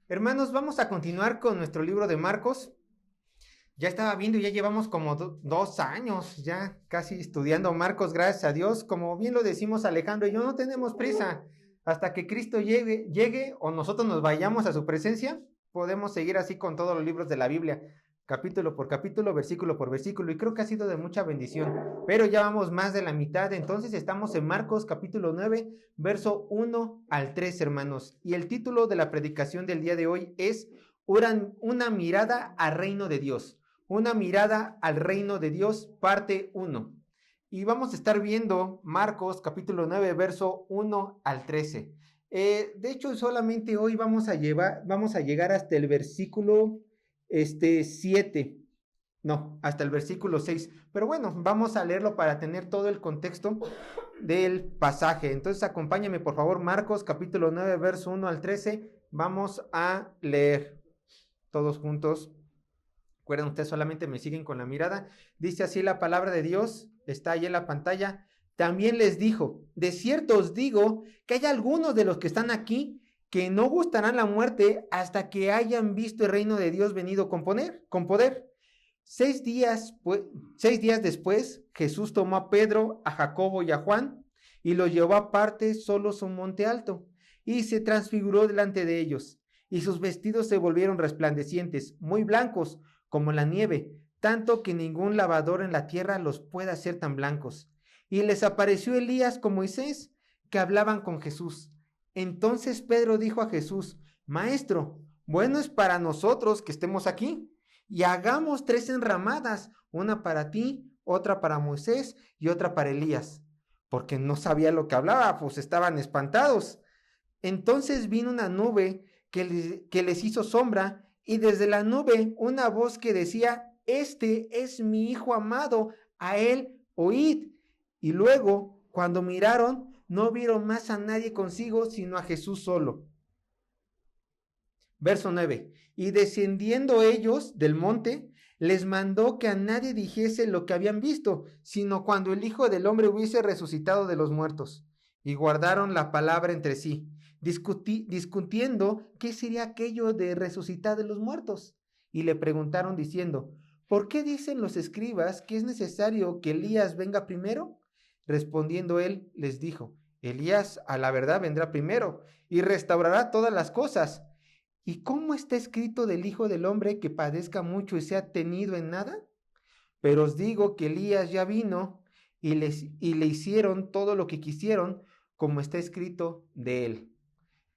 Hermanos, vamos a continuar con nuestro libro de Marcos. Ya estaba viendo, ya llevamos como 2 años ya casi estudiando Marcos, gracias a Dios. Como bien lo decimos Alejandro y yo, no tenemos prisa. Hasta que Cristo llegue o nosotros nos vayamos a su presencia, podemos seguir así con todos los libros de la Biblia, capítulo por capítulo, versículo por versículo, y creo que ha sido de mucha bendición. Pero ya vamos más de la mitad, entonces estamos en Marcos capítulo 9, verso 1 al 3, hermanos. Y el título de la predicación del día de hoy es una mirada al reino de Dios. Una mirada al reino de Dios, parte 1. Y vamos a estar viendo Marcos capítulo 9, verso 1 al 13. De hecho, solamente hoy vamos a llegar hasta el versículo 7. No, hasta el versículo 6. Pero bueno, vamos a leerlo para tener todo el contexto del pasaje. Entonces, acompáñame, por favor, Marcos capítulo 9, verso 1 al 13. Vamos a leer todos juntos. Recuerden, ustedes solamente me siguen con la mirada. Dice así la palabra de Dios, está ahí en la pantalla. También les dijo, de cierto os digo que hay algunos de los que están aquí que no gustarán la muerte hasta que hayan visto el reino de Dios venido con poder. 6 días después, Jesús tomó a Pedro, a Jacobo y a Juan y los llevó aparte solos a un monte alto y se transfiguró delante de ellos. Y sus vestidos se volvieron resplandecientes, muy blancos, como la nieve, tanto que ningún lavador en la tierra los puede hacer tan blancos. Y les apareció Elías con Moisés, que hablaban con Jesús. Entonces Pedro dijo a Jesús, Maestro, bueno es para nosotros que estemos aquí, y hagamos 3 enramadas, una para ti, otra para Moisés y otra para Elías. Porque no sabía lo que hablaba, pues estaban espantados. Entonces vino una nube que les hizo sombra, y desde la nube una voz que decía, este es mi hijo amado, a él oíd. Y luego, cuando miraron, no vieron más a nadie consigo, sino a Jesús solo. Verso 9. Y descendiendo ellos del monte, les mandó que a nadie dijese lo que habían visto, sino cuando el Hijo del Hombre hubiese resucitado de los muertos. Y guardaron la palabra entre sí, discutiendo qué sería aquello de resucitar de los muertos. Y le preguntaron diciendo, ¿por qué dicen los escribas que es necesario que Elías venga primero? Respondiendo él, les dijo, Elías a la verdad vendrá primero y restaurará todas las cosas. ¿Y cómo está escrito del Hijo del Hombre que padezca mucho y sea tenido en nada? Pero os digo que Elías ya vino y le hicieron todo lo que quisieron, como está escrito de él.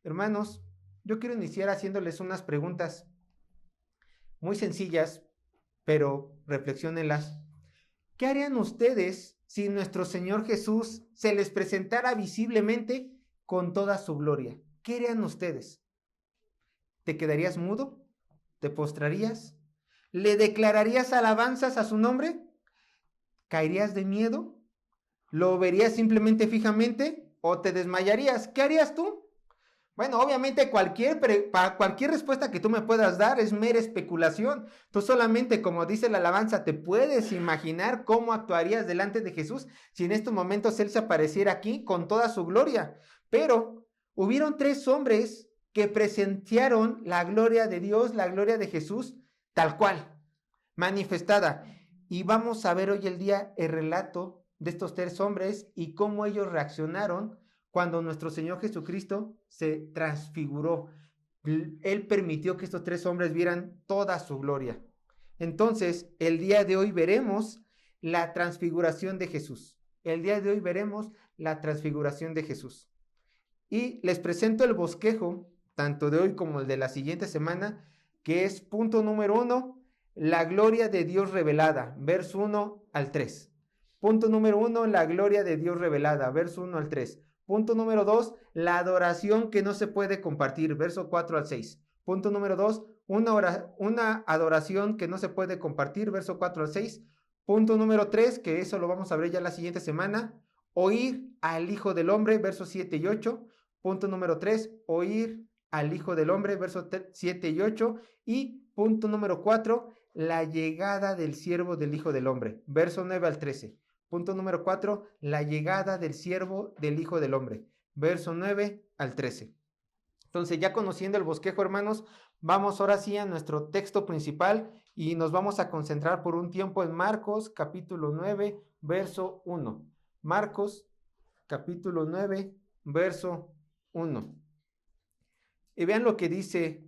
Hermanos, yo quiero iniciar haciéndoles unas preguntas muy sencillas, pero reflexiónenlas. ¿Qué harían ustedes si nuestro Señor Jesús se les presentara visiblemente con toda su gloria? ¿Qué harían ustedes? ¿Te quedarías mudo? ¿Te postrarías? ¿Le declararías alabanzas a su nombre? ¿Caerías de miedo? ¿Lo verías simplemente fijamente o te desmayarías? ¿Qué harías tú? Bueno, obviamente cualquier respuesta que tú me puedas dar es mera especulación. Tú solamente, como dice la alabanza, te puedes imaginar cómo actuarías delante de Jesús si en estos momentos Él se apareciera aquí con toda su gloria. Pero hubieron 3 hombres que presenciaron la gloria de Dios, la gloria de Jesús, tal cual, manifestada. Y vamos a ver hoy el día el relato de estos 3 hombres y cómo ellos reaccionaron cuando nuestro Señor Jesucristo se transfiguró. Él permitió que estos 3 hombres vieran toda su gloria. Entonces, el día de hoy veremos la transfiguración de Jesús. El día de hoy veremos la transfiguración de Jesús. Y les presento el bosquejo, tanto de hoy como el de la siguiente semana, que es punto número 1, la gloria de Dios revelada, verso 1 al 3. Punto número 1, la gloria de Dios revelada, verso 1 al 3. Punto número 2, la adoración que no se puede compartir, verso 4 al 6. Punto número 2, una adoración que no se puede compartir, verso 4 al 6. Punto número 3, que eso lo vamos a ver ya la siguiente semana, oír al Hijo del Hombre, versos 7 y 8. Punto número 3, oír al Hijo del Hombre, versos 7 y 8. Y punto número 4, la llegada del siervo del Hijo del Hombre, verso 9 al 13. Punto número 4, la llegada del siervo del Hijo del Hombre, verso 9 al 13. Entonces, ya conociendo el bosquejo, hermanos, vamos ahora sí a nuestro texto principal y nos vamos a concentrar por un tiempo en Marcos, capítulo 9, verso 1. Marcos, capítulo 9, verso 1. Y vean lo que dice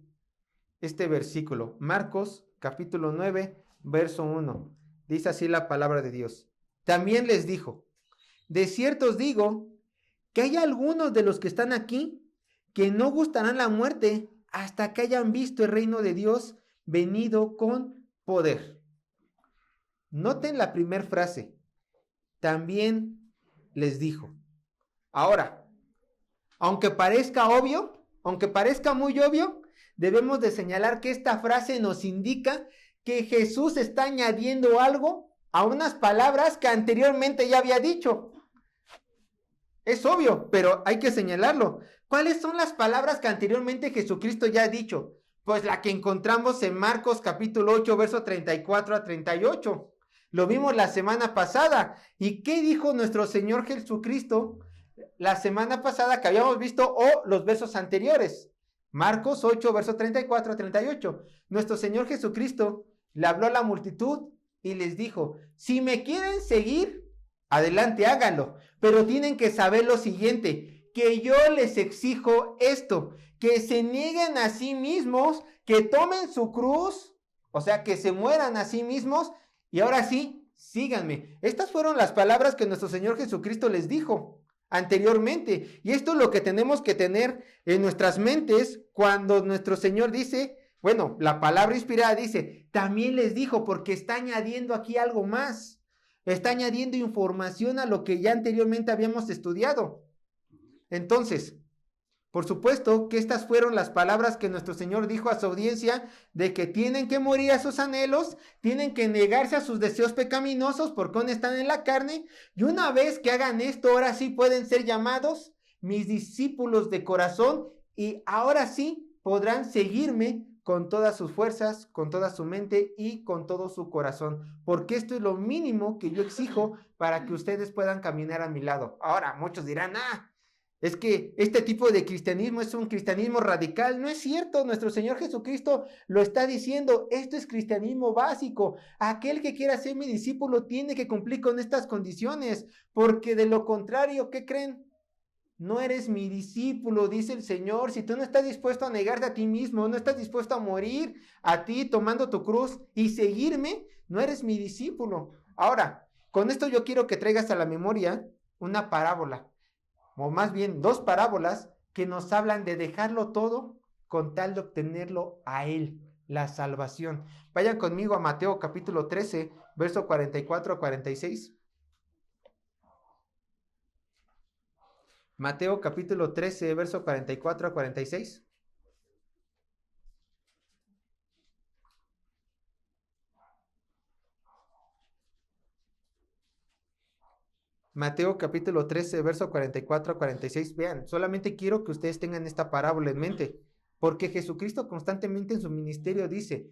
este versículo. Marcos, capítulo 9, verso 1. Dice así la palabra de Dios. También les dijo, de cierto os digo que hay algunos de los que están aquí que no gustarán la muerte hasta que hayan visto el reino de Dios venido con poder. Noten la primera frase. También les dijo. Ahora, aunque parezca obvio, aunque parezca muy obvio, debemos de señalar que esta frase nos indica que Jesús está añadiendo algo a unas palabras que anteriormente ya había dicho. Es obvio, pero hay que señalarlo. ¿Cuáles son las palabras que anteriormente Jesucristo ya ha dicho? Pues la que encontramos en Marcos capítulo 8, verso 34 a 38. Lo vimos la semana pasada. ¿Y qué dijo nuestro Señor Jesucristo la semana pasada que habíamos visto o los versos anteriores? Marcos 8, verso 34 a 38. Nuestro Señor Jesucristo le habló a la multitud y les dijo, si me quieren seguir, adelante, háganlo, pero tienen que saber lo siguiente, que yo les exijo esto, que se nieguen a sí mismos, que tomen su cruz, o sea, que se mueran a sí mismos, y ahora sí, síganme. Estas fueron las palabras que nuestro Señor Jesucristo les dijo anteriormente, y esto es lo que tenemos que tener en nuestras mentes cuando nuestro Señor dice, bueno, la palabra inspirada dice, también les dijo, porque está añadiendo aquí algo más. Está añadiendo información a lo que ya anteriormente habíamos estudiado. Entonces, por supuesto que estas fueron las palabras que nuestro Señor dijo a su audiencia de que tienen que morir a sus anhelos, tienen que negarse a sus deseos pecaminosos porque aún están en la carne, y una vez que hagan esto, ahora sí pueden ser llamados mis discípulos de corazón y ahora sí podrán seguirme con todas sus fuerzas, con toda su mente y con todo su corazón, porque esto es lo mínimo que yo exijo para que ustedes puedan caminar a mi lado. Ahora, muchos dirán, es que este tipo de cristianismo es un cristianismo radical. No es cierto, nuestro Señor Jesucristo lo está diciendo, esto es cristianismo básico. Aquel que quiera ser mi discípulo tiene que cumplir con estas condiciones, porque de lo contrario, ¿qué creen? No eres mi discípulo, dice el Señor. Si tú no estás dispuesto a negarte a ti mismo, no estás dispuesto a morir a ti tomando tu cruz y seguirme, no eres mi discípulo. Ahora, con esto yo quiero que traigas a la memoria una parábola, o más bien 2 parábolas que nos hablan de dejarlo todo con tal de obtenerlo a Él, la salvación. Vayan conmigo a Mateo capítulo 13, verso 44 a 46. Mateo capítulo 13, verso 44 a 46. Mateo capítulo 13, verso 44 a 46. Vean, solamente quiero que ustedes tengan esta parábola en mente, porque Jesucristo constantemente en su ministerio dice,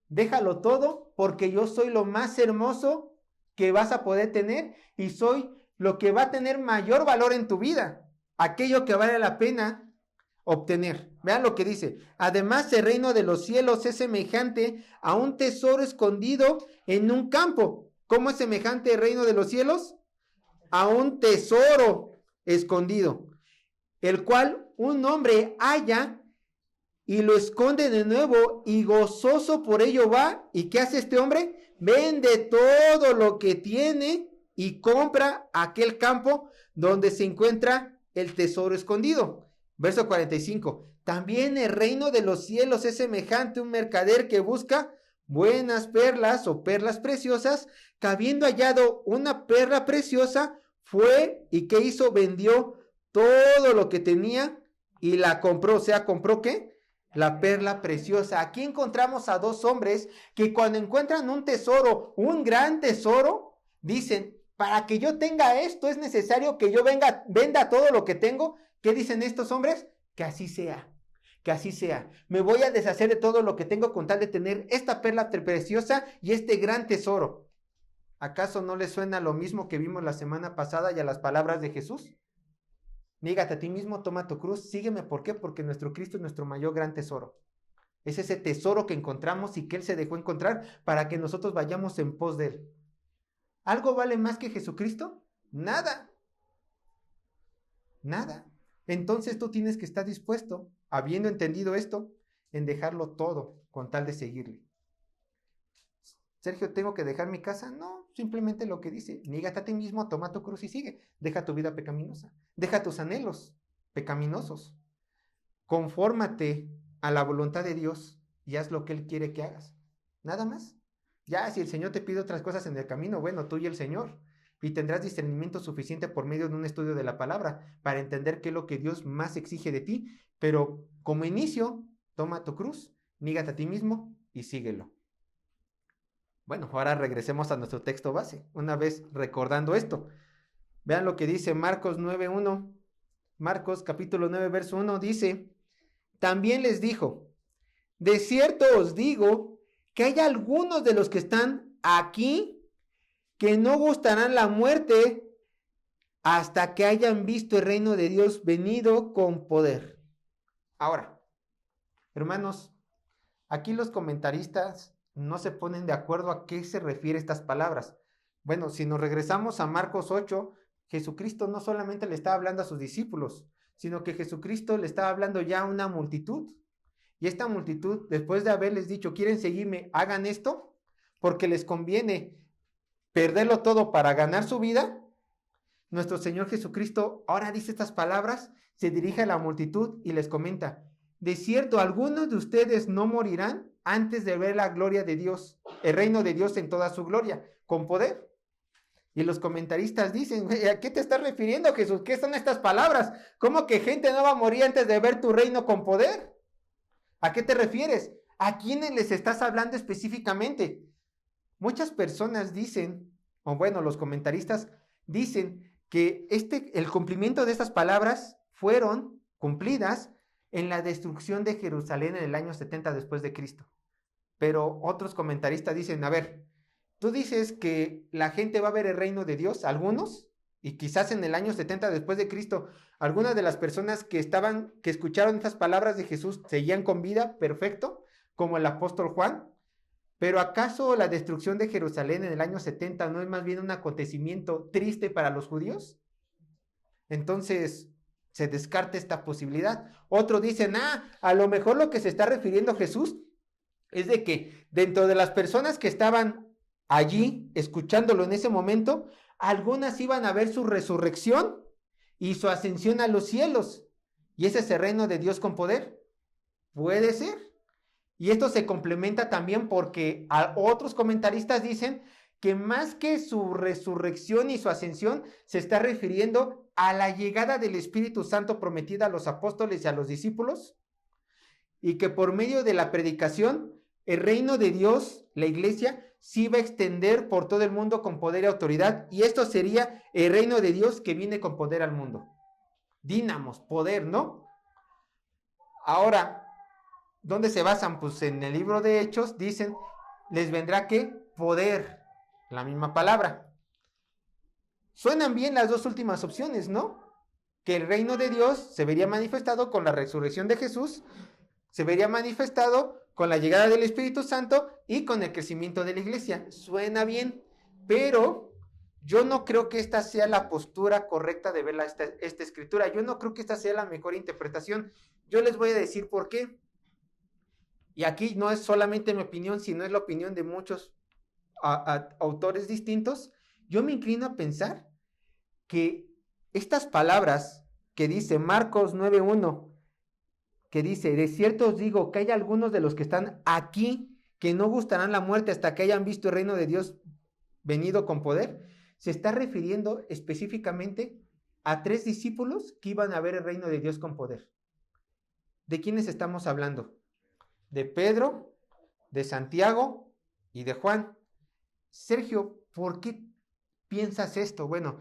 déjalo todo porque yo soy lo más hermoso que vas a poder tener y soy lo que va a tener mayor valor en tu vida. Aquello que vale la pena obtener. Vean lo que dice. Además, el reino de los cielos es semejante a un tesoro escondido en un campo. ¿Cómo es semejante el reino de los cielos? A un tesoro escondido, el cual un hombre halla y lo esconde de nuevo y gozoso por ello va. ¿Y qué hace este hombre? Vende todo lo que tiene y compra aquel campo donde se encuentra el tesoro escondido. Verso 45. También el reino de los cielos es semejante a un mercader que busca buenas perlas o perlas preciosas, que habiendo hallado una perla preciosa, fue y ¿qué hizo? Vendió todo lo que tenía y la compró. O sea, ¿compró qué? La perla preciosa. Aquí encontramos a 2 hombres que cuando encuentran un tesoro, un gran tesoro, dicen, para que yo tenga esto es necesario que yo venda todo lo que tengo. ¿Qué dicen estos hombres? Que así sea. Que así sea. Me voy a deshacer de todo lo que tengo con tal de tener esta perla preciosa y este gran tesoro. ¿Acaso no les suena lo mismo que vimos la semana pasada y a las palabras de Jesús? Nígate a ti mismo, toma tu cruz, sígueme. ¿Por qué? Porque nuestro Cristo es nuestro mayor gran tesoro. Es ese tesoro que encontramos y que Él se dejó encontrar para que nosotros vayamos en pos de Él. ¿Algo vale más que Jesucristo? Nada. Nada. Entonces tú tienes que estar dispuesto, habiendo entendido esto, en dejarlo todo con tal de seguirle. Sergio, ¿tengo que dejar mi casa? No, simplemente lo que dice, nígate a ti mismo, toma tu cruz y sigue. Deja tu vida pecaminosa, deja tus anhelos pecaminosos. Confórmate a la voluntad de Dios y haz lo que Él quiere que hagas. Nada más. Ya, si el Señor te pide otras cosas en el camino, bueno, tú y el Señor. Y tendrás discernimiento suficiente por medio de un estudio de la palabra para entender qué es lo que Dios más exige de ti. Pero como inicio, toma tu cruz, nígate a ti mismo y síguelo. Bueno, ahora regresemos a nuestro texto base, una vez recordando esto. Vean lo que dice Marcos 9:1. Marcos capítulo 9, verso 1 dice, también les dijo, de cierto os digo que hay algunos de los que están aquí que no gustarán la muerte hasta que hayan visto el reino de Dios venido con poder. Ahora, hermanos, aquí los comentaristas no se ponen de acuerdo a qué se refiere estas palabras. Bueno, si nos regresamos a Marcos 8, Jesucristo no solamente le estaba hablando a sus discípulos, sino que Jesucristo le estaba hablando ya a una multitud. Y esta multitud, después de haberles dicho, ¿quieren seguirme? Hagan esto, porque les conviene perderlo todo para ganar su vida. Nuestro Señor Jesucristo ahora dice estas palabras, se dirige a la multitud y les comenta, de cierto, algunos de ustedes no morirán antes de ver la gloria de Dios, el reino de Dios en toda su gloria, con poder. Y los comentaristas dicen, ¿a qué te estás refiriendo, Jesús? ¿Qué son estas palabras? ¿Cómo que gente no va a morir antes de ver tu reino con poder? ¿A qué te refieres? ¿A quiénes les estás hablando específicamente? Muchas personas dicen, o bueno, los comentaristas dicen que el cumplimiento de estas palabras fueron cumplidas en la destrucción de Jerusalén en el año 70 después de Cristo. Pero otros comentaristas dicen, a ver, tú dices que la gente va a ver el reino de Dios, algunos, y quizás en el año 70 después de Cristo, algunas de las personas que escucharon estas palabras de Jesús seguían con vida, perfecto, como el apóstol Juan. Pero ¿acaso la destrucción de Jerusalén en el año 70 no es más bien un acontecimiento triste para los judíos? Entonces se descarta esta posibilidad. Otros dicen, a lo mejor lo que se está refiriendo Jesús es de que dentro de las personas que estaban allí escuchándolo en ese momento, algunas iban a ver su resurrección y su ascensión a los cielos. Y ese es el reino de Dios con poder. Puede ser. Y esto se complementa también porque otros comentaristas dicen que más que su resurrección y su ascensión, se está refiriendo a la llegada del Espíritu Santo prometida a los apóstoles y a los discípulos, y que por medio de la predicación, el reino de Dios, la iglesia, sí va a extender por todo el mundo con poder y autoridad, y esto sería el reino de Dios que viene con poder al mundo. Dínamos, poder, ¿no? Ahora, ¿dónde se basan? Pues en el libro de Hechos dicen, les vendrá ¿qué? Poder, la misma palabra. Suenan bien las dos últimas opciones, ¿no? Que el reino de Dios se vería manifestado con la resurrección de Jesús, se vería manifestado con la llegada del Espíritu Santo y con el crecimiento de la iglesia. Suena bien, pero yo no creo que esta sea la postura correcta de ver esta escritura. Yo no creo que esta sea la mejor interpretación. Yo les voy a decir por qué. Y aquí no es solamente mi opinión, sino es la opinión de muchos autores distintos. Yo me inclino a pensar que estas palabras que dice Marcos 9:1, que dice, de cierto os digo que hay algunos de los que están aquí que no gustarán la muerte hasta que hayan visto el reino de Dios venido con poder, se está refiriendo específicamente a 3 discípulos que iban a ver el reino de Dios con poder. ¿De quiénes estamos hablando? De Pedro, de Santiago y de Juan. Sergio, ¿por qué piensas esto? Bueno,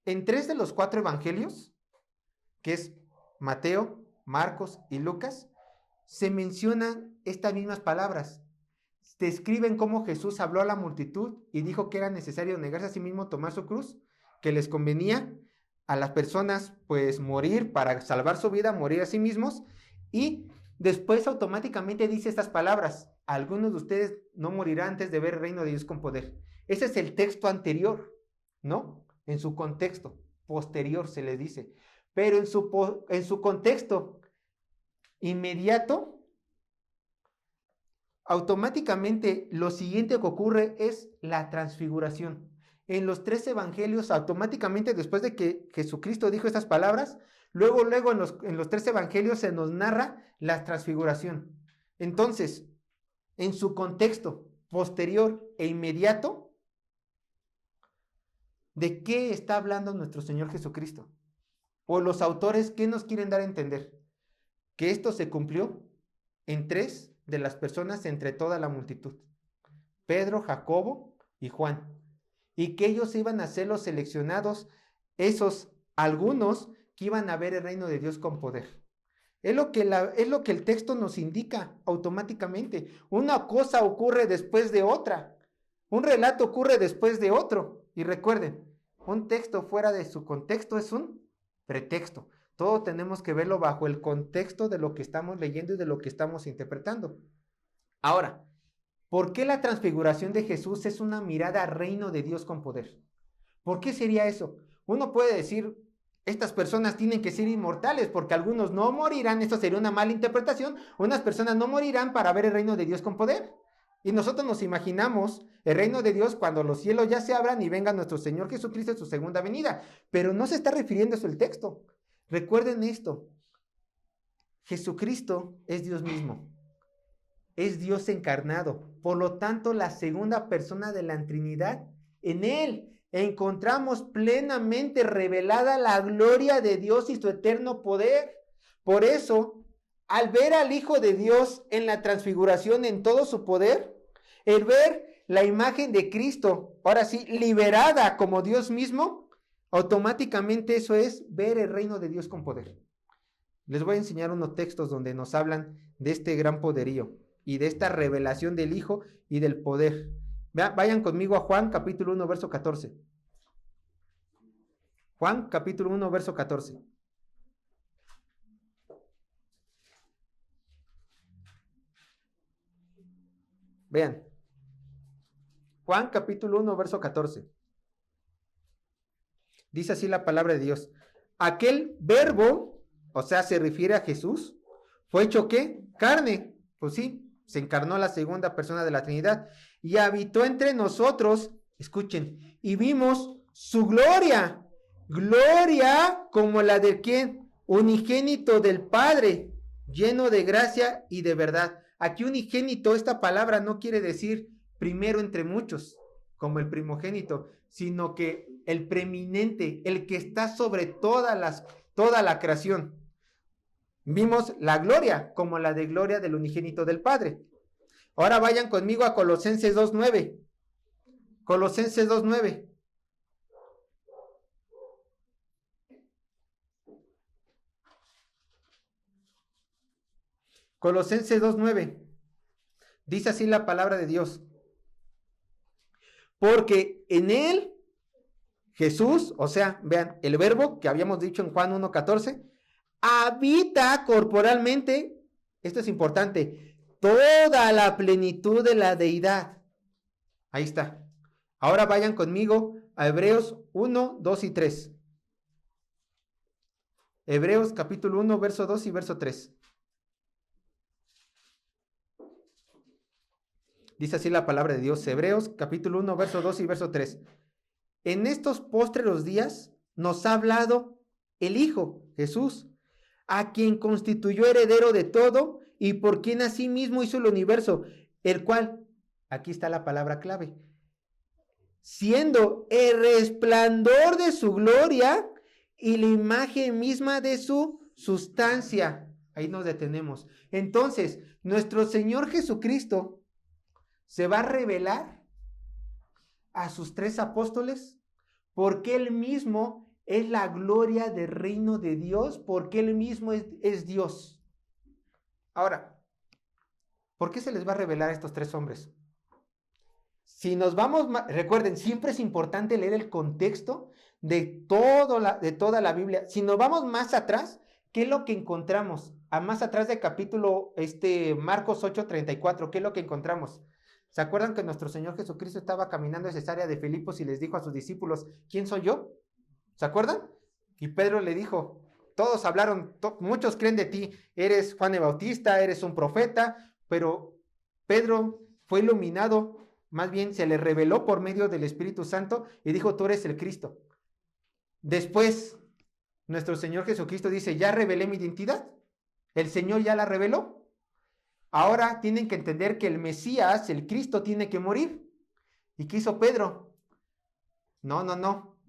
en 3 de los 4 evangelios, que es Mateo, Marcos y Lucas, se mencionan estas mismas palabras. Describen cómo Jesús habló a la multitud y dijo que era necesario negarse a sí mismo, tomar su cruz, que les convenía a las personas pues morir para salvar su vida, morir a sí mismos, y después automáticamente dice estas palabras: algunos de ustedes no morirán antes de ver el reino de Dios con poder. Ese es el texto anterior, ¿no? En su contexto posterior se les dice, pero en su contexto inmediato, automáticamente lo siguiente que ocurre es la transfiguración. En los 3 evangelios, automáticamente después de que Jesucristo dijo estas palabras, luego en los 3 evangelios se nos narra la transfiguración. Entonces, en su contexto posterior e inmediato, ¿de qué está hablando nuestro Señor Jesucristo? O los autores, ¿qué nos quieren dar a entender? Que esto se cumplió en 3 de las personas entre toda la multitud: Pedro, Jacobo y Juan. Y que ellos iban a ser los seleccionados, esos algunos que iban a ver el reino de Dios con poder. Es lo que el texto nos indica automáticamente. Una cosa ocurre después de otra. Un relato ocurre después de otro. Y recuerden, un texto fuera de su contexto es un pretexto. Todo tenemos que verlo bajo el contexto de lo que estamos leyendo y de lo que estamos interpretando. Ahora, ¿por qué la transfiguración de Jesús es una mirada al reino de Dios con poder? ¿Por qué sería eso? Uno puede decir, estas personas tienen que ser inmortales porque algunos no morirán. Esto sería una mala interpretación. Unas personas no morirán para ver el reino de Dios con poder. Y nosotros nos imaginamos el reino de Dios cuando los cielos ya se abran y venga nuestro Señor Jesucristo en su segunda venida. Pero no se está refiriendo a eso el texto. Recuerden esto: Jesucristo es Dios mismo, es Dios encarnado. Por lo tanto, la segunda persona de la Trinidad, en Él encontramos plenamente revelada la gloria de Dios y su eterno poder. Por eso, al ver al Hijo de Dios en la transfiguración en todo su poder, el ver la imagen de Cristo, ahora sí, liberada como Dios mismo, automáticamente eso es ver el reino de Dios con poder. Les voy a enseñar unos textos donde nos hablan de este gran poderío y de esta revelación del Hijo y del poder. Vayan conmigo a Juan capítulo 1, verso 14. Juan capítulo 1, verso 14. Vean. Juan capítulo 1, verso 14. Dice así la palabra de Dios: aquel verbo, o sea, se refiere a Jesús, fue hecho ¿qué? Carne. Pues sí, se encarnó la segunda persona de la Trinidad y habitó entre nosotros, escuchen, y vimos su gloria. Gloria como la de ¿quién? Unigénito del Padre, lleno de gracia y de verdad. Aquí unigénito, esta palabra no quiere decir primero entre muchos, como el primogénito, sino que el preeminente, el que está sobre toda la creación. Vimos la gloria como la de gloria del unigénito del Padre. Ahora vayan conmigo a Colosenses 2:9. Colosenses 2:9. Colosenses 2:9. Dice así la palabra de Dios: porque en él, Jesús, o sea, vean, el verbo que habíamos dicho en Juan 1:14, habita corporalmente, esto es importante, toda la plenitud de la deidad. Ahí está. Ahora vayan conmigo a Hebreos 1, 2 y 3. Hebreos capítulo 1, verso 2 y verso 3. Dice así la palabra de Dios, Hebreos capítulo 1, verso 2 y verso 3. En estos postreros días nos ha hablado el Hijo, Jesús, a quien constituyó heredero de todo y por quien asimismo hizo el universo, el cual, aquí está la palabra clave, siendo el resplandor de su gloria y la imagen misma de su sustancia. Ahí nos detenemos. Entonces, nuestro Señor Jesucristo se va a revelar a sus 3 apóstoles porque Él mismo es la gloria del reino de Dios, porque Él mismo es Dios. Ahora, ¿por qué se les va a revelar a estos 3 hombres? Si nos vamos, recuerden, siempre es importante leer el contexto de toda la Biblia. Si nos vamos más atrás, ¿qué es lo que encontramos? A más atrás del capítulo Marcos 8:34, ¿qué es lo que encontramos? ¿Se acuerdan que nuestro Señor Jesucristo estaba caminando en Cesarea de Filipos y les dijo a sus discípulos, ¿quién soy yo? ¿Se acuerdan? Y Pedro le dijo, todos hablaron, muchos creen de ti, eres Juan el Bautista, eres un profeta, pero Pedro fue iluminado, más bien se le reveló por medio del Espíritu Santo y dijo, tú eres el Cristo. Después, nuestro Señor Jesucristo dice, ya revelé mi identidad, el Señor ya la reveló. Ahora tienen que entender que el Mesías, el Cristo, tiene que morir. ¿Y qué hizo Pedro? No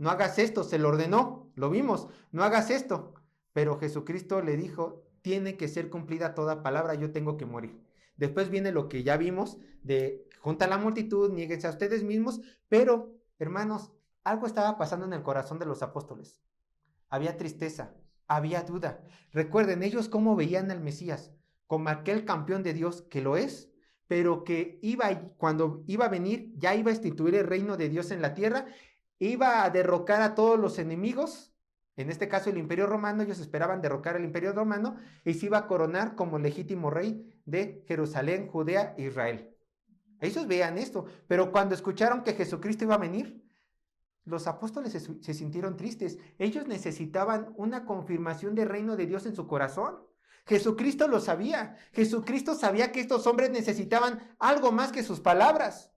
hagas esto, se lo ordenó, lo vimos, no hagas esto. Pero Jesucristo le dijo, tiene que ser cumplida toda palabra, yo tengo que morir. Después viene lo que ya vimos de junta la multitud, niéguense a ustedes mismos, pero, hermanos, algo estaba pasando en el corazón de los apóstoles. Había tristeza, había duda. Recuerden, ellos cómo veían al Mesías, como aquel campeón de Dios que lo es, pero que cuando iba a venir, ya iba a instituir el reino de Dios en la tierra, iba a derrocar a todos los enemigos, en este caso el Imperio Romano, ellos esperaban derrocar el Imperio Romano, y se iba a coronar como legítimo rey de Jerusalén, Judea e Israel. Ellos veían esto, pero cuando escucharon que Jesucristo iba a venir, los apóstoles se sintieron tristes. Ellos necesitaban una confirmación del reino de Dios en su corazón. Jesucristo lo sabía. Jesucristo sabía que estos hombres necesitaban algo más que sus palabras.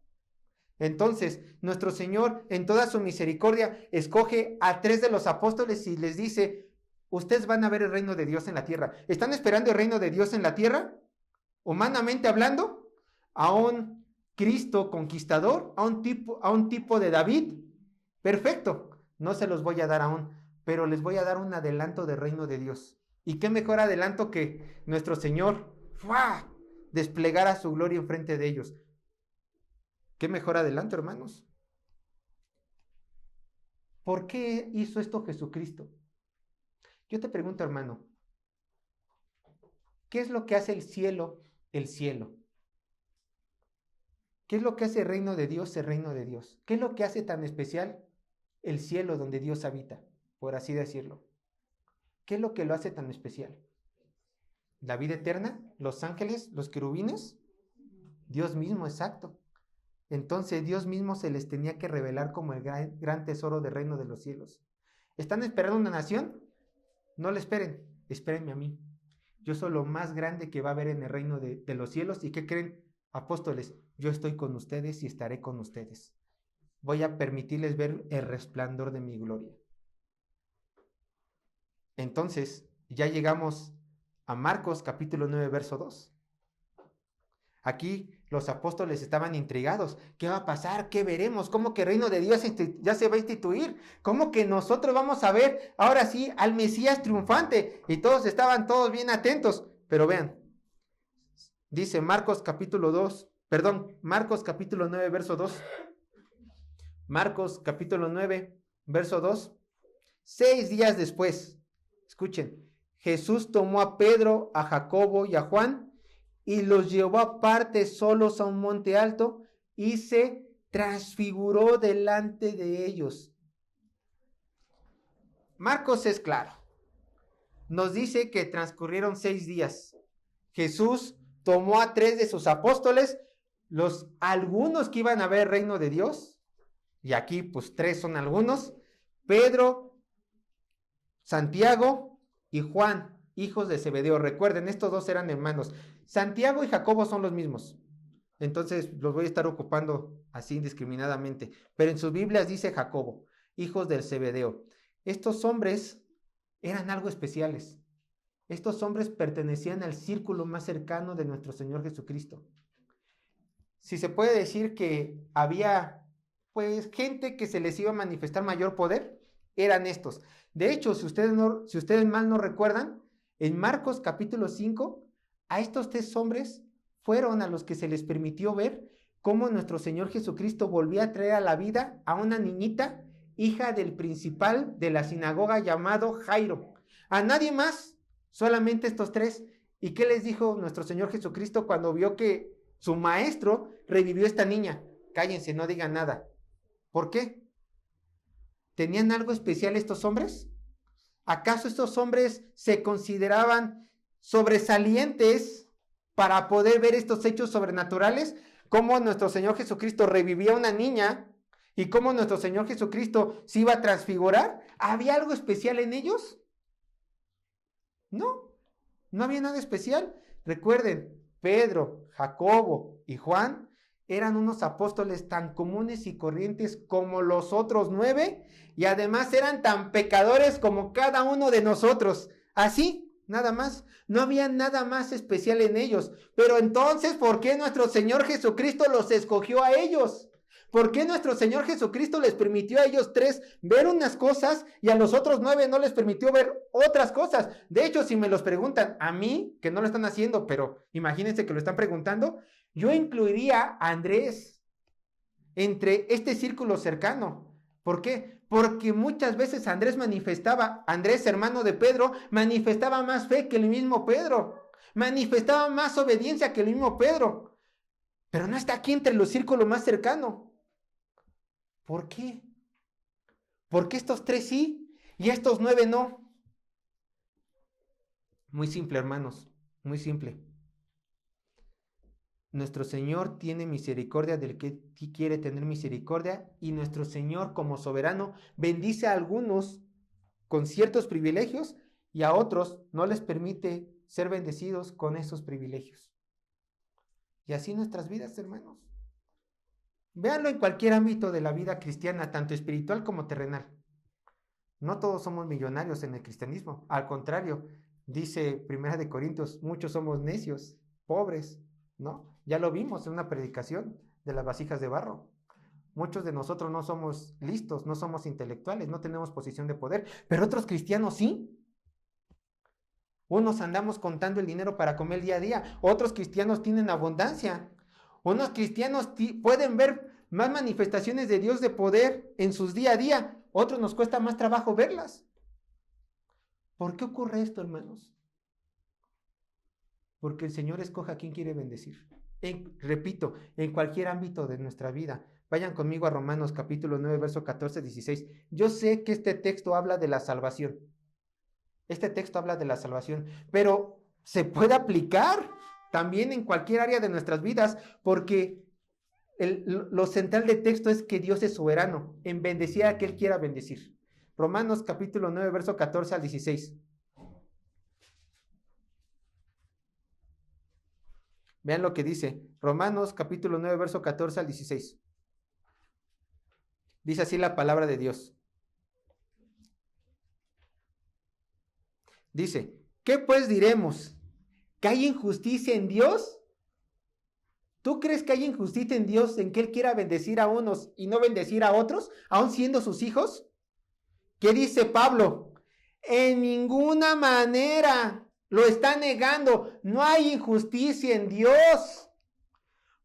Entonces, nuestro Señor, en toda su misericordia, escoge a 3 de los apóstoles y les dice, ustedes van a ver el reino de Dios en la tierra. ¿Están esperando el reino de Dios en la tierra? Humanamente hablando, a un Cristo conquistador, a un tipo de David. Perfecto, no se los voy a dar aún, pero les voy a dar un adelanto del reino de Dios. ¿Y qué mejor adelanto que nuestro Señor desplegara su gloria enfrente de ellos? ¿Qué mejor adelanto, hermanos? ¿Por qué hizo esto Jesucristo? Yo te pregunto, hermano, ¿qué es lo que hace el cielo, el cielo? ¿Qué es lo que hace el reino de Dios, el reino de Dios? ¿Qué es lo que hace tan especial el cielo donde Dios habita, por así decirlo? ¿Qué es lo que lo hace tan especial? ¿La vida eterna? ¿Los ángeles? ¿Los querubines? Dios mismo, exacto. Entonces Dios mismo se les tenía que revelar como el gran tesoro del reino de los cielos. ¿Están esperando una nación? No le esperen, espérenme a mí. Yo soy lo más grande que va a haber en el reino de los cielos. ¿Y qué creen, apóstoles? Yo estoy con ustedes y estaré con ustedes. Voy a permitirles ver el resplandor de mi gloria. Entonces, ya llegamos a Marcos capítulo 9, verso 2. Aquí los apóstoles estaban intrigados. ¿Qué va a pasar? ¿Qué veremos? ¿Cómo que el reino de Dios ya se va a instituir? ¿Cómo que nosotros vamos a ver ahora sí al Mesías triunfante? Y todos estaban bien atentos. Pero vean, dice Marcos capítulo 9, verso 2. Marcos capítulo 9, verso 2. 6 días después, escuchen, Jesús tomó a Pedro, a Jacobo y a Juan y los llevó aparte solos a un monte alto y se transfiguró delante de ellos. Marcos es claro. Nos dice que transcurrieron 6 días. Jesús tomó a 3 de sus apóstoles, algunos que iban a ver el reino de Dios, y aquí pues 3 son algunos, Pedro, Santiago y Juan, hijos de Zebedeo. Recuerden, estos 2 eran hermanos. Santiago y Jacobo son los mismos. Entonces los voy a estar ocupando así indiscriminadamente. Pero en sus Biblias dice Jacobo, hijos del Zebedeo. Estos hombres eran algo especiales. Estos hombres pertenecían al círculo más cercano de nuestro Señor Jesucristo. Si se puede decir que había pues gente que se les iba a manifestar mayor poder, eran estos. De hecho, si ustedes mal no recuerdan, en Marcos capítulo 5, a estos 3 hombres fueron a los que se les permitió ver cómo nuestro Señor Jesucristo volvía a traer a la vida a una niñita, hija del principal de la sinagoga llamado Jairo. A nadie más, solamente estos 3. ¿Y qué les dijo nuestro Señor Jesucristo cuando vio que su maestro revivió a esta niña? Cállense, no digan nada. ¿Por qué? ¿Tenían algo especial estos hombres? ¿Acaso estos hombres se consideraban sobresalientes para poder ver estos hechos sobrenaturales? Cómo nuestro Señor Jesucristo revivía a una niña y cómo nuestro Señor Jesucristo se iba a transfigurar. ¿Había algo especial en ellos? No, no había nada especial. Recuerden, Pedro, Jacobo y Juan eran unos apóstoles tan comunes y corrientes como los otros 9 y además eran tan pecadores como cada uno de nosotros. Así, nada más. No había nada más especial en ellos. Pero entonces, ¿por qué nuestro Señor Jesucristo los escogió a ellos? ¿Por qué nuestro Señor Jesucristo les permitió a ellos 3 ver unas cosas y a los otros 9 no les permitió ver otras cosas? De hecho, si me los preguntan a mí, que no lo están haciendo, pero imagínense que lo están preguntando, yo incluiría a Andrés entre este círculo cercano. ¿Por qué? Porque muchas veces Andrés, hermano de Pedro, manifestaba más fe que el mismo Pedro. Manifestaba más obediencia que el mismo Pedro. Pero no está aquí entre los círculos más cercanos. ¿Por qué? ¿Por qué estos 3 sí y estos 9 no? Muy simple, hermanos, muy simple. Nuestro Señor tiene misericordia del que quiere tener misericordia y nuestro Señor como soberano bendice a algunos con ciertos privilegios y a otros no les permite ser bendecidos con esos privilegios. Y así nuestras vidas, hermanos. Véanlo en cualquier ámbito de la vida cristiana, tanto espiritual como terrenal. No todos somos millonarios en el cristianismo. Al contrario, dice 1 Corintios, muchos somos necios, pobres, ¿no? Ya lo vimos en una predicación de las vasijas de barro. Muchos de nosotros no somos listos, no somos intelectuales, no tenemos posición de poder, pero otros cristianos sí. Unos andamos contando el dinero para comer día a día, otros cristianos tienen abundancia. Unos cristianos pueden ver más manifestaciones de Dios de poder en sus día a día, otros nos cuesta más trabajo verlas. ¿Por qué ocurre esto, hermanos? Porque el Señor escoge a quien quiere bendecir. Repito, en cualquier ámbito de nuestra vida. Vayan conmigo a Romanos capítulo 9, verso 14, 16. Yo sé que este texto habla de la salvación. Este texto habla de la salvación, pero se puede aplicar también en cualquier área de nuestras vidas, porque lo central del texto es que Dios es soberano en bendecir a quien Él quiera bendecir. Romanos capítulo 9, verso 14 al 16. Vean lo que dice Romanos capítulo 9, verso 14 al 16. Dice así la palabra de Dios. Dice, ¿qué pues diremos? ¿Que hay injusticia en Dios? ¿Tú crees que hay injusticia en Dios en que Él quiera bendecir a unos y no bendecir a otros, aun siendo sus hijos? ¿Qué dice Pablo? En ninguna manera. Lo está negando. No hay injusticia en Dios.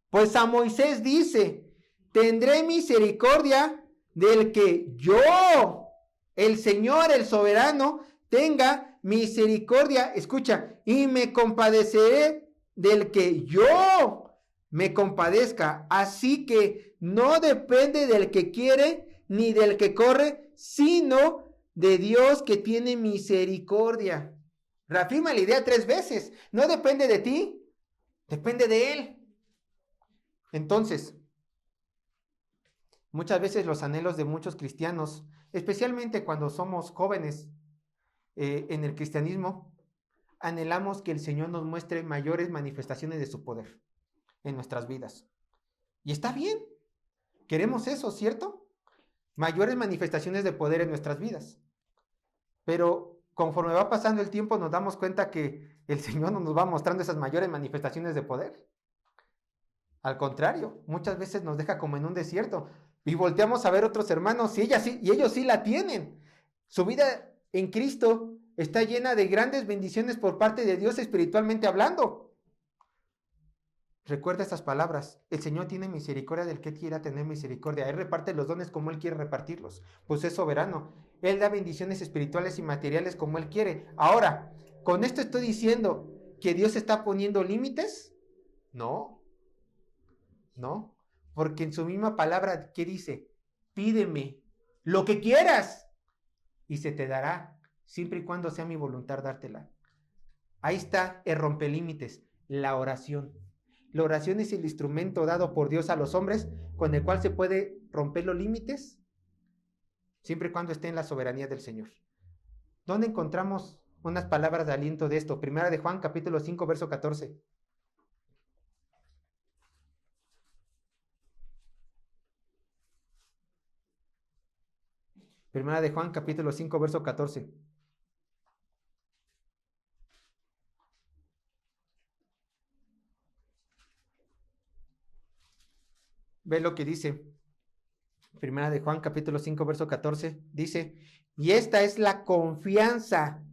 Pues a Moisés dice, tendré misericordia del que yo, el Señor, el soberano, tenga misericordia, escucha, y me compadeceré del que yo me compadezca. Así que no depende del que quiere ni del que corre, sino de Dios que tiene misericordia. Reafirma la idea 3 veces. No depende de ti, depende de Él. Entonces, muchas veces los anhelos de muchos cristianos, especialmente cuando somos jóvenes en el cristianismo, anhelamos que el Señor nos muestre mayores manifestaciones de su poder en nuestras vidas. Y está bien, queremos eso, ¿cierto? Mayores manifestaciones de poder en nuestras vidas. Pero conforme va pasando el tiempo nos damos cuenta que el Señor no nos va mostrando esas mayores manifestaciones de poder. Al contrario, muchas veces nos deja como en un desierto y volteamos a ver otros hermanos y ellos sí la tienen. Su vida en Cristo está llena de grandes bendiciones por parte de Dios espiritualmente hablando. Recuerda estas palabras. El Señor tiene misericordia del que quiera tener misericordia. Él reparte los dones como Él quiere repartirlos, pues es soberano. Él da bendiciones espirituales y materiales como Él quiere. Ahora, ¿con esto estoy diciendo que Dios está poniendo límites? No, porque en su misma palabra, ¿qué dice? Pídeme lo que quieras, y se te dará, siempre y cuando sea mi voluntad dártela. Ahí está el rompelímites, la oración. La oración es el instrumento dado por Dios a los hombres con el cual se puede romper los límites, siempre y cuando esté en la soberanía del Señor. ¿Dónde encontramos unas palabras de aliento de esto? Primera de Juan, capítulo 5, verso 14. Primera de Juan, capítulo 5, verso 14. Ve lo que dice. Primera de Juan, capítulo 5, verso 14. Dice, y esta es la confianza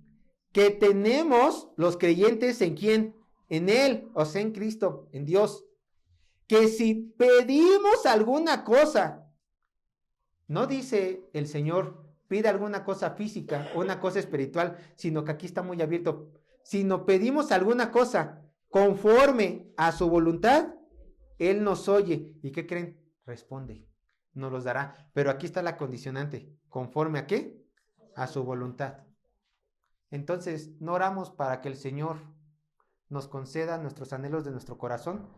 que tenemos los creyentes en quién, en Él, o sea, en Cristo, en Dios, que si pedimos alguna cosa, no dice el Señor, pide alguna cosa física o una cosa espiritual, sino que aquí está muy abierto, si no pedimos alguna cosa conforme a su voluntad, Él nos oye. ¿Y qué creen? Responde, nos los dará. Pero aquí está la condicionante, ¿conforme a qué? A su voluntad. Entonces, no oramos para que el Señor nos conceda nuestros anhelos de nuestro corazón,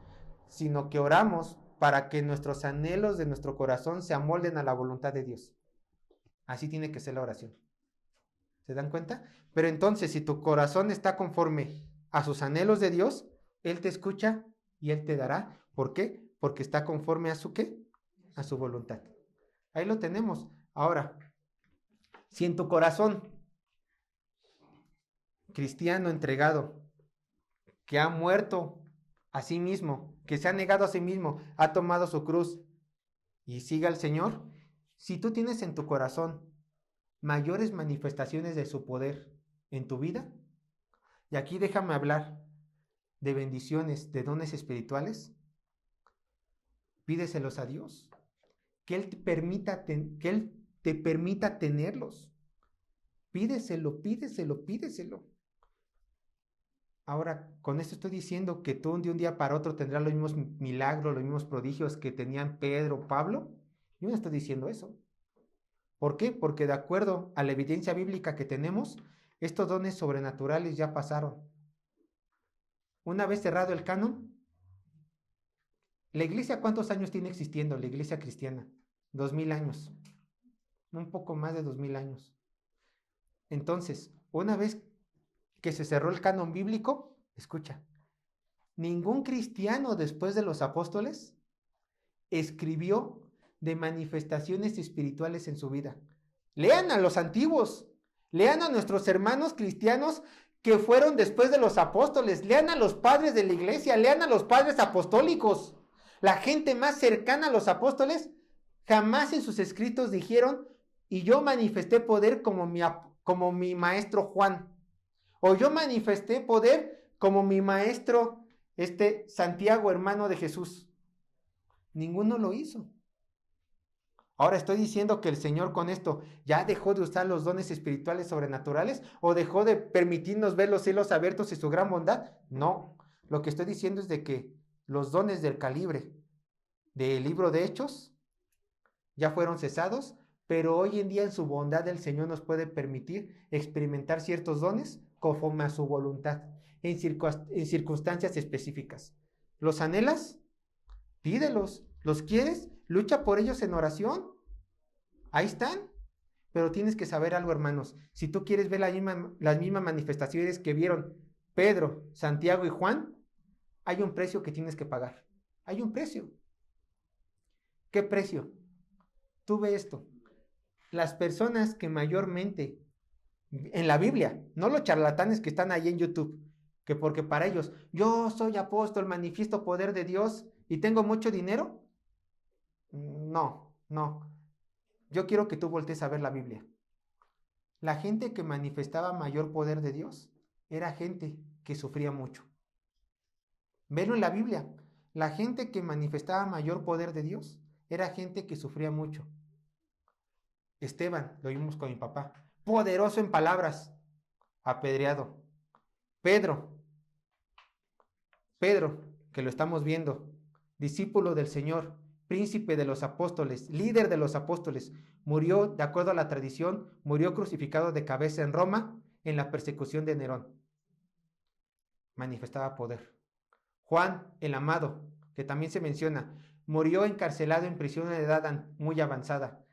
sino que oramos para que nuestros anhelos de nuestro corazón se amolden a la voluntad de Dios. Así tiene que ser la oración. ¿Se dan cuenta? Pero entonces, si tu corazón está conforme a sus anhelos de Dios, Él te escucha y Él te dará. ¿Por qué? Porque está conforme a su ¿qué? A su voluntad. Ahí lo tenemos. Ahora, si en tu corazón cristiano entregado, que ha muerto a sí mismo, que se ha negado a sí mismo, ha tomado su cruz y sigue al Señor, si tú tienes en tu corazón mayores manifestaciones de su poder en tu vida, y aquí déjame hablar de bendiciones, de dones espirituales, pídeselos a Dios, que Él te permita tenerlos. Pídeselo, pídeselo, pídeselo. Ahora, con esto estoy diciendo que tú de un día para otro tendrás los mismos milagros, los mismos prodigios que tenían Pedro, Pablo. Yo no estoy diciendo eso. ¿Por qué? Porque de acuerdo a la evidencia bíblica que tenemos, estos dones sobrenaturales ya pasaron. Una vez cerrado el canon, ¿la iglesia cuántos años tiene existiendo? La iglesia cristiana. 2000 años. Un poco más de 2000 años. Entonces, una vez que se cerró el canon bíblico, escucha, ningún cristiano después de los apóstoles escribió de manifestaciones espirituales en su vida. Lean a los antiguos, lean a nuestros hermanos cristianos que fueron después de los apóstoles, lean a los padres de la iglesia, lean a los padres apostólicos. La gente más cercana a los apóstoles jamás en sus escritos dijeron, y yo manifesté poder como mi maestro Juan. O yo manifesté poder como mi maestro, Santiago, hermano de Jesús. Ninguno lo hizo. Ahora estoy diciendo que el Señor con esto ya dejó de usar los dones espirituales sobrenaturales o dejó de permitirnos ver los cielos abiertos y su gran bondad. No, lo que estoy diciendo es de que los dones del calibre del libro de Hechos ya fueron cesados, pero hoy en día en su bondad el Señor nos puede permitir experimentar ciertos dones conforme a su voluntad, en circunstancias específicas. ¿Los anhelas? Pídelos. ¿Los quieres? Lucha por ellos en oración. Ahí están. Pero tienes que saber algo, hermanos. Si tú quieres ver las mismas manifestaciones que vieron Pedro, Santiago y Juan, hay un precio que tienes que pagar. Hay un precio. ¿Qué precio? Tú ve esto. Las personas que mayormente en la Biblia, no los charlatanes que están ahí en YouTube, que porque para ellos, yo soy apóstol, manifiesto poder de Dios y tengo mucho dinero. No, no. Yo quiero que tú voltees a ver la Biblia. La gente que manifestaba mayor poder de Dios era gente que sufría mucho. Velo en la Biblia. La gente que manifestaba mayor poder de Dios era gente que sufría mucho. Esteban, lo vimos con mi papá, poderoso en palabras, apedreado. Pedro, que lo estamos viendo, discípulo del Señor, príncipe de los apóstoles, líder de los apóstoles, murió, de acuerdo a la tradición, murió crucificado de cabeza en Roma en la persecución de Nerón. Manifestaba poder. Juan, el amado, que también se menciona, murió encarcelado en prisión de edad muy avanzada.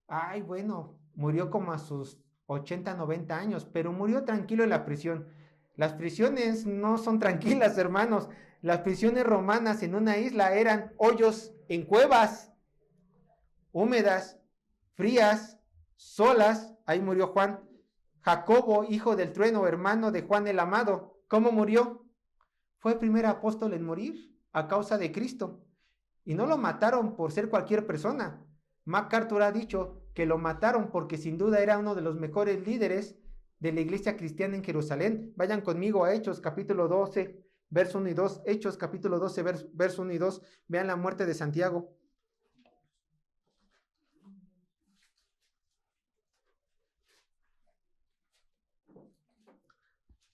Ay, bueno, murió como a sus 80, 90 años, pero murió tranquilo en la prisión. Las prisiones no son tranquilas, hermanos. Las prisiones romanas en una isla eran hoyos en cuevas, húmedas, frías, solas. Ahí murió Juan. Jacobo, hijo del trueno, hermano de Juan el amado. ¿Cómo murió? Fue el primer apóstol en morir a causa de Cristo. Y no lo mataron por ser cualquier persona. MacArthur ha dicho que lo mataron porque sin duda era uno de los mejores líderes de la iglesia cristiana en Jerusalén. Vayan conmigo a Hechos capítulo 12, verso 1 y 2. Hechos capítulo 12, verso 1 y 2. Vean la muerte de Santiago.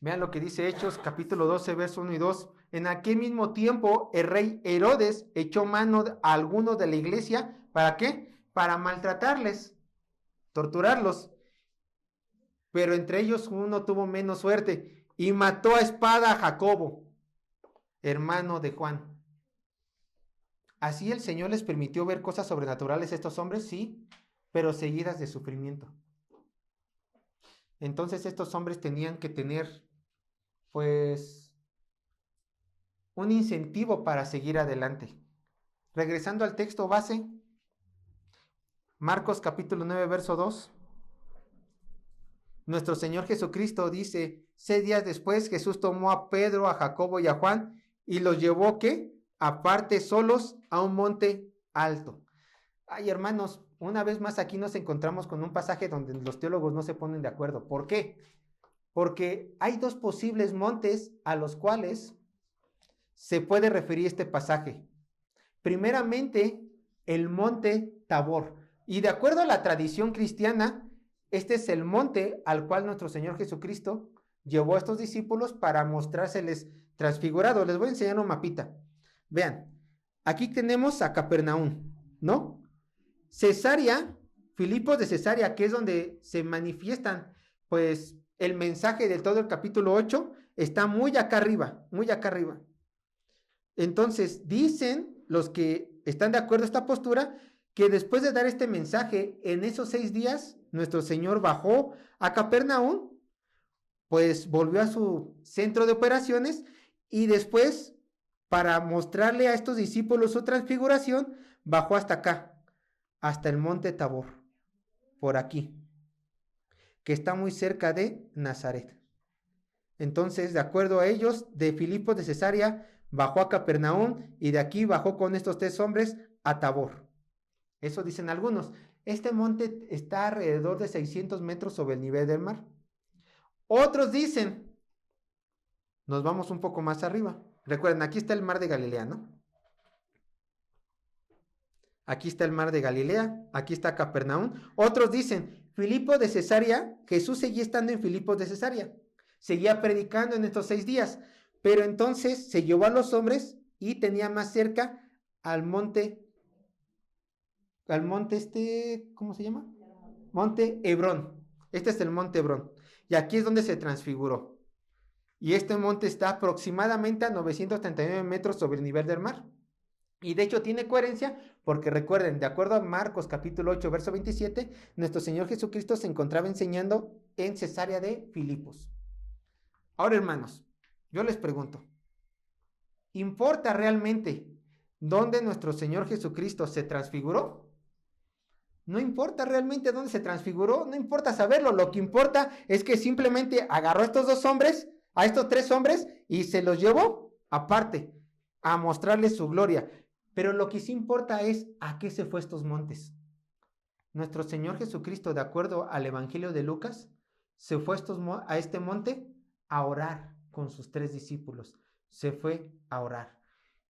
Vean lo que dice Hechos capítulo 12, verso 1 y 2. En aquel mismo tiempo el rey Herodes echó mano a algunos de la iglesia. ¿Para qué? Para maltratarles, torturarlos. Pero entre ellos uno tuvo menos suerte y mató a espada a Jacobo, hermano de Juan. Así el Señor les permitió ver cosas sobrenaturales a estos hombres, sí, pero seguidas de sufrimiento. Entonces estos hombres tenían que tener, pues, un incentivo para seguir adelante. Regresando al texto base, Marcos capítulo 9, verso 2. Nuestro Señor Jesucristo dice, 6 días después Jesús tomó a Pedro, a Jacobo y a Juan y los llevó, ¿qué? Aparte solos a un monte alto. Ay, hermanos, una vez más aquí nos encontramos con un pasaje donde los teólogos no se ponen de acuerdo. ¿Por qué? Porque hay dos posibles montes a los cuales se puede referir este pasaje. Primeramente, el monte Tabor. Y de acuerdo a la tradición cristiana, este es el monte al cual nuestro Señor Jesucristo llevó a estos discípulos para mostrárseles transfigurado. Les voy a enseñar un mapita. Vean, aquí tenemos a Capernaum, ¿no? Cesarea, Filipos de Cesarea, que es donde se manifiestan, pues, el mensaje de todo el capítulo 8, está muy acá arriba, muy acá arriba. Entonces, dicen los que están de acuerdo a esta postura, que después de dar este mensaje, en esos 6 días, nuestro Señor bajó a Capernaum, pues volvió a su centro de operaciones y después, para mostrarle a estos discípulos su transfiguración, bajó hasta acá, hasta el monte Tabor, por aquí, que está muy cerca de Nazaret. Entonces, de acuerdo a ellos, de Filipos de Cesarea, bajó a Capernaum y de aquí bajó con estos 3 hombres a Tabor. Eso dicen algunos. Este monte está alrededor de 600 metros sobre el nivel del mar. Otros dicen, nos vamos un poco más arriba. Recuerden, aquí está el mar de Galilea, ¿no? Aquí está el mar de Galilea, aquí está Capernaum. Otros dicen, Filipos de Cesarea, Jesús seguía estando en Filipos de Cesarea. Seguía predicando en estos 6 días. Pero entonces se llevó a los hombres y tenía más cerca al monte ¿cómo se llama? Monte Hebrón. Este es el monte Hebrón. Y aquí es donde se transfiguró. Y este monte está aproximadamente a 939 metros sobre el nivel del mar. Y de hecho tiene coherencia porque recuerden, de acuerdo a Marcos capítulo 8, verso 27, nuestro Señor Jesucristo se encontraba enseñando en Cesarea de Filipos. Ahora, hermanos, yo les pregunto, ¿importa realmente dónde nuestro Señor Jesucristo se transfiguró? No importa realmente dónde se transfiguró, no importa saberlo, lo que importa es que simplemente agarró a estos 2 hombres, a estos 3 hombres, y se los llevó aparte, a mostrarles su gloria. Pero lo que sí importa es a qué se fue estos montes. Nuestro Señor Jesucristo, de acuerdo al Evangelio de Lucas, se fue a este monte a orar con sus 3 discípulos. Se fue a orar.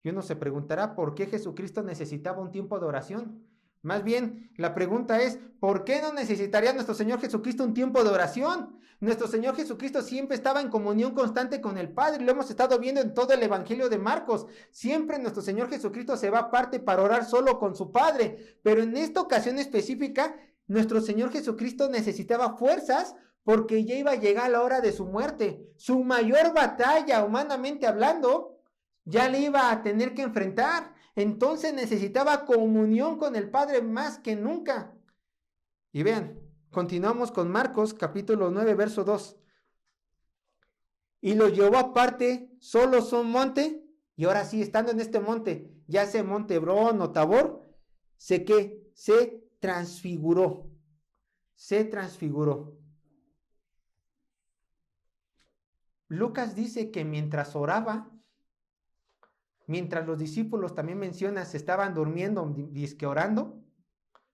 Y uno se preguntará por qué Jesucristo necesitaba un tiempo de oración. Más bien, la pregunta es, ¿por qué no necesitaría nuestro Señor Jesucristo un tiempo de oración? Nuestro Señor Jesucristo siempre estaba en comunión constante con el Padre, lo hemos estado viendo en todo el Evangelio de Marcos. Siempre nuestro Señor Jesucristo se va aparte para orar solo con su Padre, pero en esta ocasión específica, nuestro Señor Jesucristo necesitaba fuerzas porque ya iba a llegar la hora de su muerte. Su mayor batalla, humanamente hablando, ya le iba a tener que enfrentar. Entonces necesitaba comunión con el Padre más que nunca. Y vean, continuamos con Marcos capítulo 9, verso 2. Y lo llevó aparte solos a un monte, y ahora sí, estando en este monte, ya sea monte Hebrón o Tabor, se transfiguró. Se transfiguró. Lucas dice que mientras oraba, mientras los discípulos, también menciona, se estaban durmiendo, dizque orando,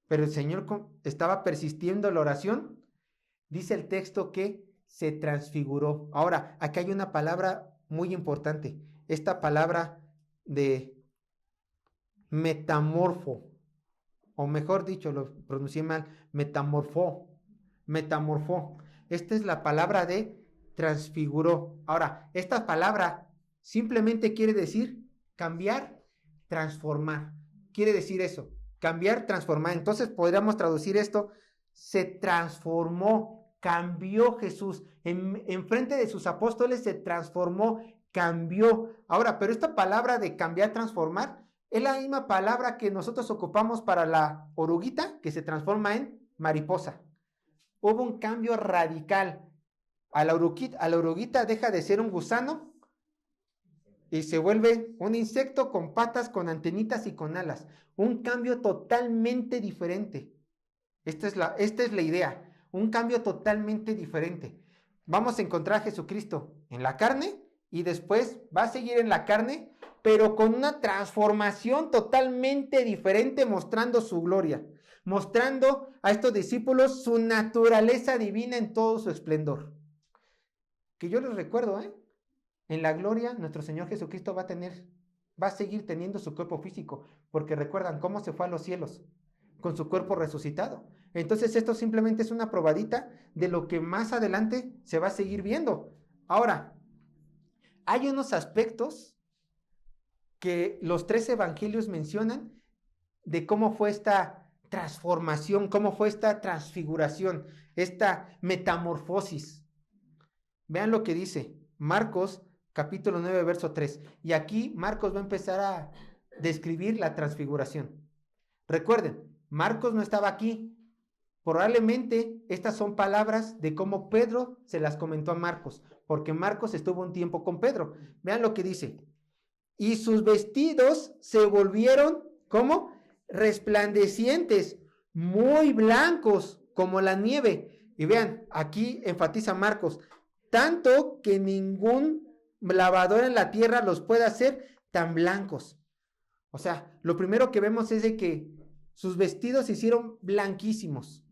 pero el Señor estaba persistiendo en la oración, dice el texto que se transfiguró. Ahora, aquí hay una palabra muy importante, esta palabra de metamorfo, o mejor dicho, lo pronuncié mal, metamorfó. Esta es la palabra de transfiguró. Ahora, esta palabra simplemente quiere decir cambiar, transformar. Quiere decir eso, cambiar, transformar. Entonces podríamos traducir esto, se transformó, cambió Jesús. En frente de sus apóstoles se transformó, cambió. Ahora, pero esta palabra de cambiar, transformar, es la misma palabra que nosotros ocupamos para la oruguita, que se transforma en mariposa. Hubo un cambio radical. A la oruguita deja de ser un gusano y se vuelve un insecto con patas, con antenitas y con alas. Un cambio totalmente diferente. Esta es la idea. Un cambio totalmente diferente. Vamos a encontrar a Jesucristo en la carne y después va a seguir en la carne, pero con una transformación totalmente diferente, mostrando su gloria, mostrando a estos discípulos su naturaleza divina en todo su esplendor. Que yo les recuerdo, en la gloria nuestro Señor Jesucristo va a seguir teniendo su cuerpo físico, porque recuerdan cómo se fue a los cielos, con su cuerpo resucitado. Entonces esto simplemente es una probadita de lo que más adelante se va a seguir viendo. Ahora, hay unos aspectos que los 3 evangelios mencionan de cómo fue esta transformación, cómo fue esta transfiguración, esta metamorfosis. Vean lo que dice Marcos capítulo 9, verso 3. Y aquí Marcos va a empezar a describir la transfiguración. Recuerden, Marcos no estaba aquí. Probablemente estas son palabras de cómo Pedro se las comentó a Marcos, porque Marcos estuvo un tiempo con Pedro. Vean lo que dice. Y sus vestidos se volvieron, ¿cómo? Resplandecientes, muy blancos como la nieve. Y vean, aquí enfatiza Marcos, tanto que ningún lavador en la tierra los puede hacer tan blancos. O sea, lo primero que vemos es de que sus vestidos se hicieron blanquísimos.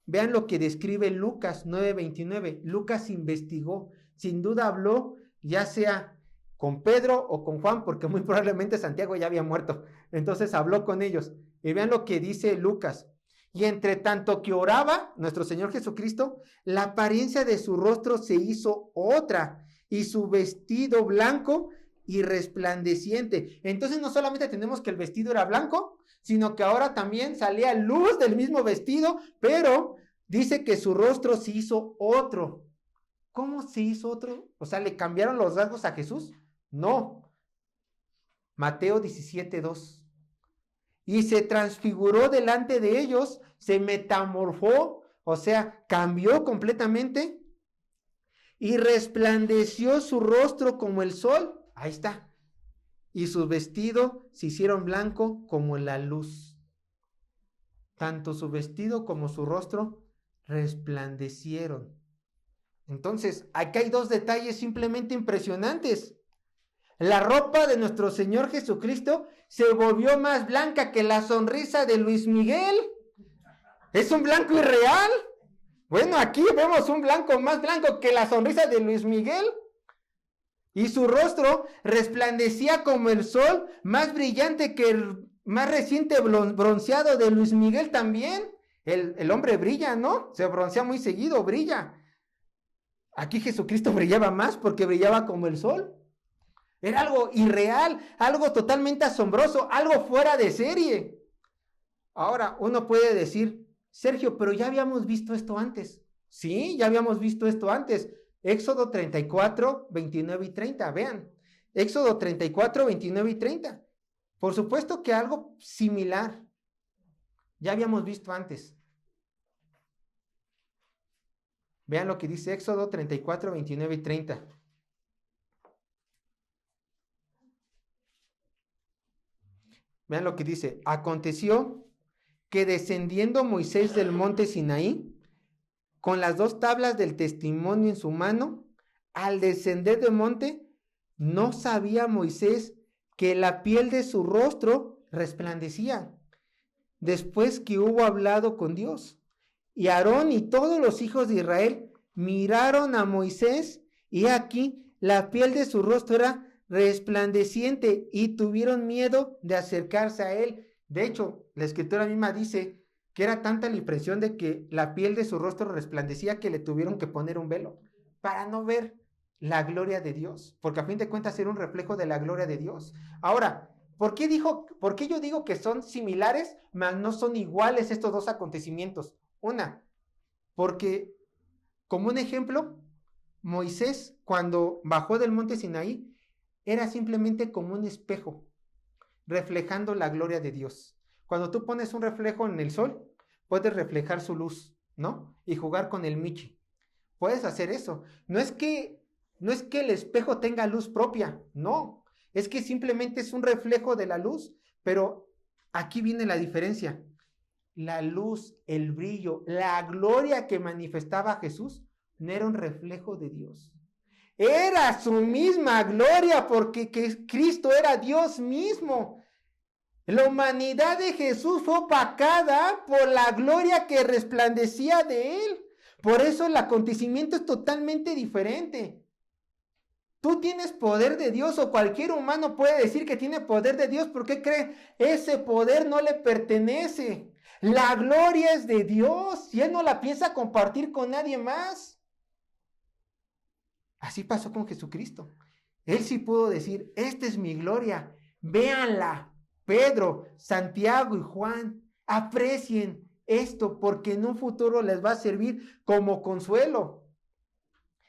Vean lo que describe Lucas 9:29. Lucas investigó, sin duda habló, ya sea con Pedro o con Juan, porque muy probablemente Santiago ya había muerto. Entonces habló con ellos. Y vean lo que dice Lucas. Y entre tanto que oraba nuestro Señor Jesucristo, la apariencia de su rostro se hizo otra, y su vestido blanco y resplandeciente. Entonces no solamente tenemos que el vestido era blanco, sino que ahora también salía luz del mismo vestido, pero dice que su rostro se hizo otro. ¿Cómo se hizo otro? O sea, ¿le cambiaron los rasgos a Jesús? No. Mateo 17:2. Y se transfiguró delante de ellos, se metamorfó, o sea, cambió completamente, y resplandeció su rostro como el sol. Ahí está. Y su vestido se hicieron blanco como la luz. Tanto su vestido como su rostro resplandecieron. Entonces, aquí hay 2 detalles simplemente impresionantes. La ropa de nuestro Señor Jesucristo se volvió más blanca que la sonrisa de Luis Miguel. ¿Es un blanco irreal? Bueno, aquí vemos un blanco más blanco que la sonrisa de Luis Miguel. Y su rostro resplandecía como el sol, más brillante que más reciente bronceado de Luis Miguel también. El hombre brilla, ¿no? Se broncea muy seguido, brilla. Aquí Jesucristo brillaba más porque brillaba como el sol. Era algo irreal, algo totalmente asombroso, algo fuera de serie. Ahora, uno puede decir, Sergio, pero ya habíamos visto esto antes. Sí, ya habíamos visto esto antes. Éxodo 34, 29 y 30, vean. Éxodo 34, 29 y 30. Por supuesto que algo similar ya habíamos visto antes. Vean lo que dice Éxodo 34, 29 y 30. Vean lo que dice. Aconteció que descendiendo Moisés del monte Sinaí, con las 2 tablas del testimonio en su mano, al descender del monte, no sabía Moisés que la piel de su rostro resplandecía, después que hubo hablado con Dios. Y Aarón y todos los hijos de Israel miraron a Moisés, y aquí la piel de su rostro era resplandeciente, y tuvieron miedo de acercarse a él. De hecho, la escritura misma dice que era tanta la impresión de que la piel de su rostro resplandecía que le tuvieron que poner un velo para no ver la gloria de Dios, porque a fin de cuentas era un reflejo de la gloria de Dios. Ahora, ¿por qué yo digo que son similares, mas no son iguales estos 2 acontecimientos? Una, porque como un ejemplo, Moisés cuando bajó del monte Sinaí era simplemente como un espejo reflejando la gloria de Dios. Cuando tú pones un reflejo en el sol, puedes reflejar su luz, ¿no? Y jugar con el michi. Puedes hacer eso. No es que el espejo tenga luz propia, no. Es que simplemente es un reflejo de la luz, pero aquí viene la diferencia. La luz, el brillo, la gloria que manifestaba Jesús no era un reflejo de Dios. Era su misma gloria porque Cristo era Dios mismo. La humanidad de Jesús fue opacada por la gloria que resplandecía de él. Por eso el acontecimiento es totalmente diferente. Tú tienes poder de Dios, o cualquier humano puede decir que tiene poder de Dios. ¿Por qué cree? Ese poder no le pertenece. La gloria es de Dios y él no la piensa compartir con nadie más. Así pasó con Jesucristo. Él sí pudo decir, esta es mi gloria, véanla. Pedro, Santiago y Juan, aprecien esto porque en un futuro les va a servir como consuelo.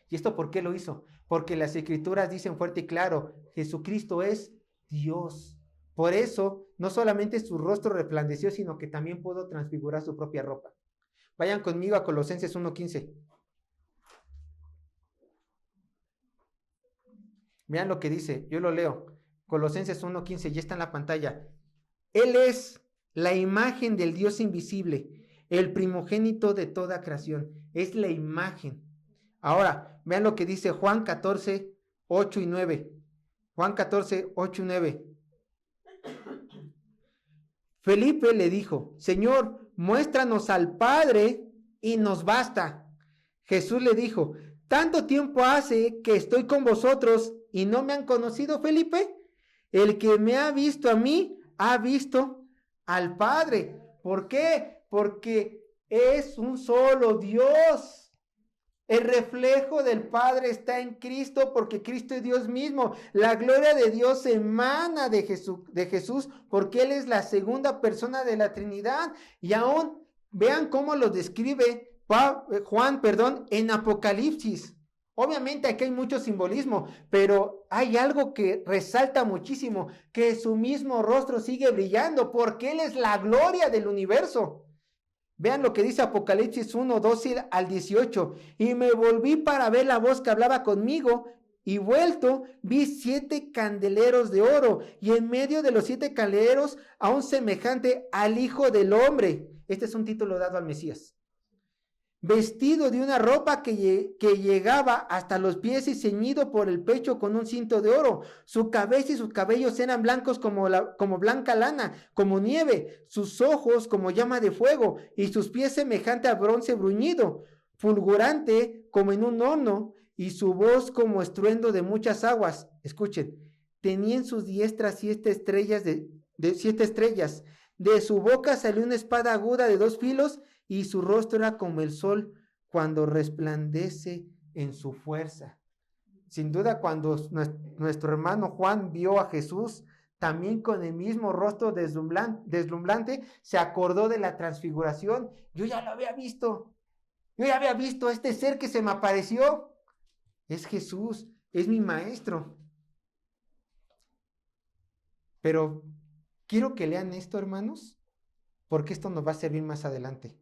¿Y esto por qué lo hizo? Porque las escrituras dicen fuerte y claro, Jesucristo es Dios. Por eso, no solamente su rostro resplandeció, sino que también pudo transfigurar su propia ropa. Vayan conmigo a Colosenses 1:15. Vean lo que dice, yo lo leo. Colosenses 1:15, ya está en la pantalla. Él es la imagen del Dios invisible, el primogénito de toda creación. Es la imagen. Ahora, vean lo que dice Juan 14:8 y 9. Juan 14:8 y 9. Felipe le dijo, Señor, muéstranos al Padre y nos basta. Jesús le dijo, ¿tanto tiempo hace que estoy con vosotros y no me han conocido, Felipe? El que me ha visto a mí, ha visto al Padre. ¿Por qué? Porque es un solo Dios. El reflejo del Padre está en Cristo porque Cristo es Dios mismo. La gloria de Dios emana de Jesús porque Él es la segunda persona de la Trinidad. Y aún vean cómo lo describe Juan, en Apocalipsis. Obviamente aquí hay mucho simbolismo, pero hay algo que resalta muchísimo, que su mismo rostro sigue brillando porque Él es la gloria del universo. Vean lo que dice Apocalipsis 1:12 al 18. Y me volví para ver la voz que hablaba conmigo, y vuelto vi 7 candeleros de oro, y en medio de los 7 candeleros a un semejante al Hijo del Hombre. Este es un título dado al Mesías. Vestido de una ropa que llegaba hasta los pies y ceñido por el pecho con un cinto de oro. Su cabeza y sus cabellos eran blancos como blanca lana, como nieve, sus ojos como llama de fuego, y sus pies semejante a bronce bruñido, fulgurante como en un horno, y su voz como estruendo de muchas aguas. Escuchen, tenía en sus diestras 7 estrellas de 7 estrellas. De su boca salió una espada aguda de 2 filos y su rostro era como el sol cuando resplandece en su fuerza. Sin duda, cuando nuestro hermano Juan vio a Jesús, también con el mismo rostro deslumbrante, se acordó de la transfiguración. Yo ya lo había visto. Yo ya había visto a este ser que se me apareció. Es Jesús, es mi maestro. Pero quiero que lean esto, hermanos, porque esto nos va a servir más adelante.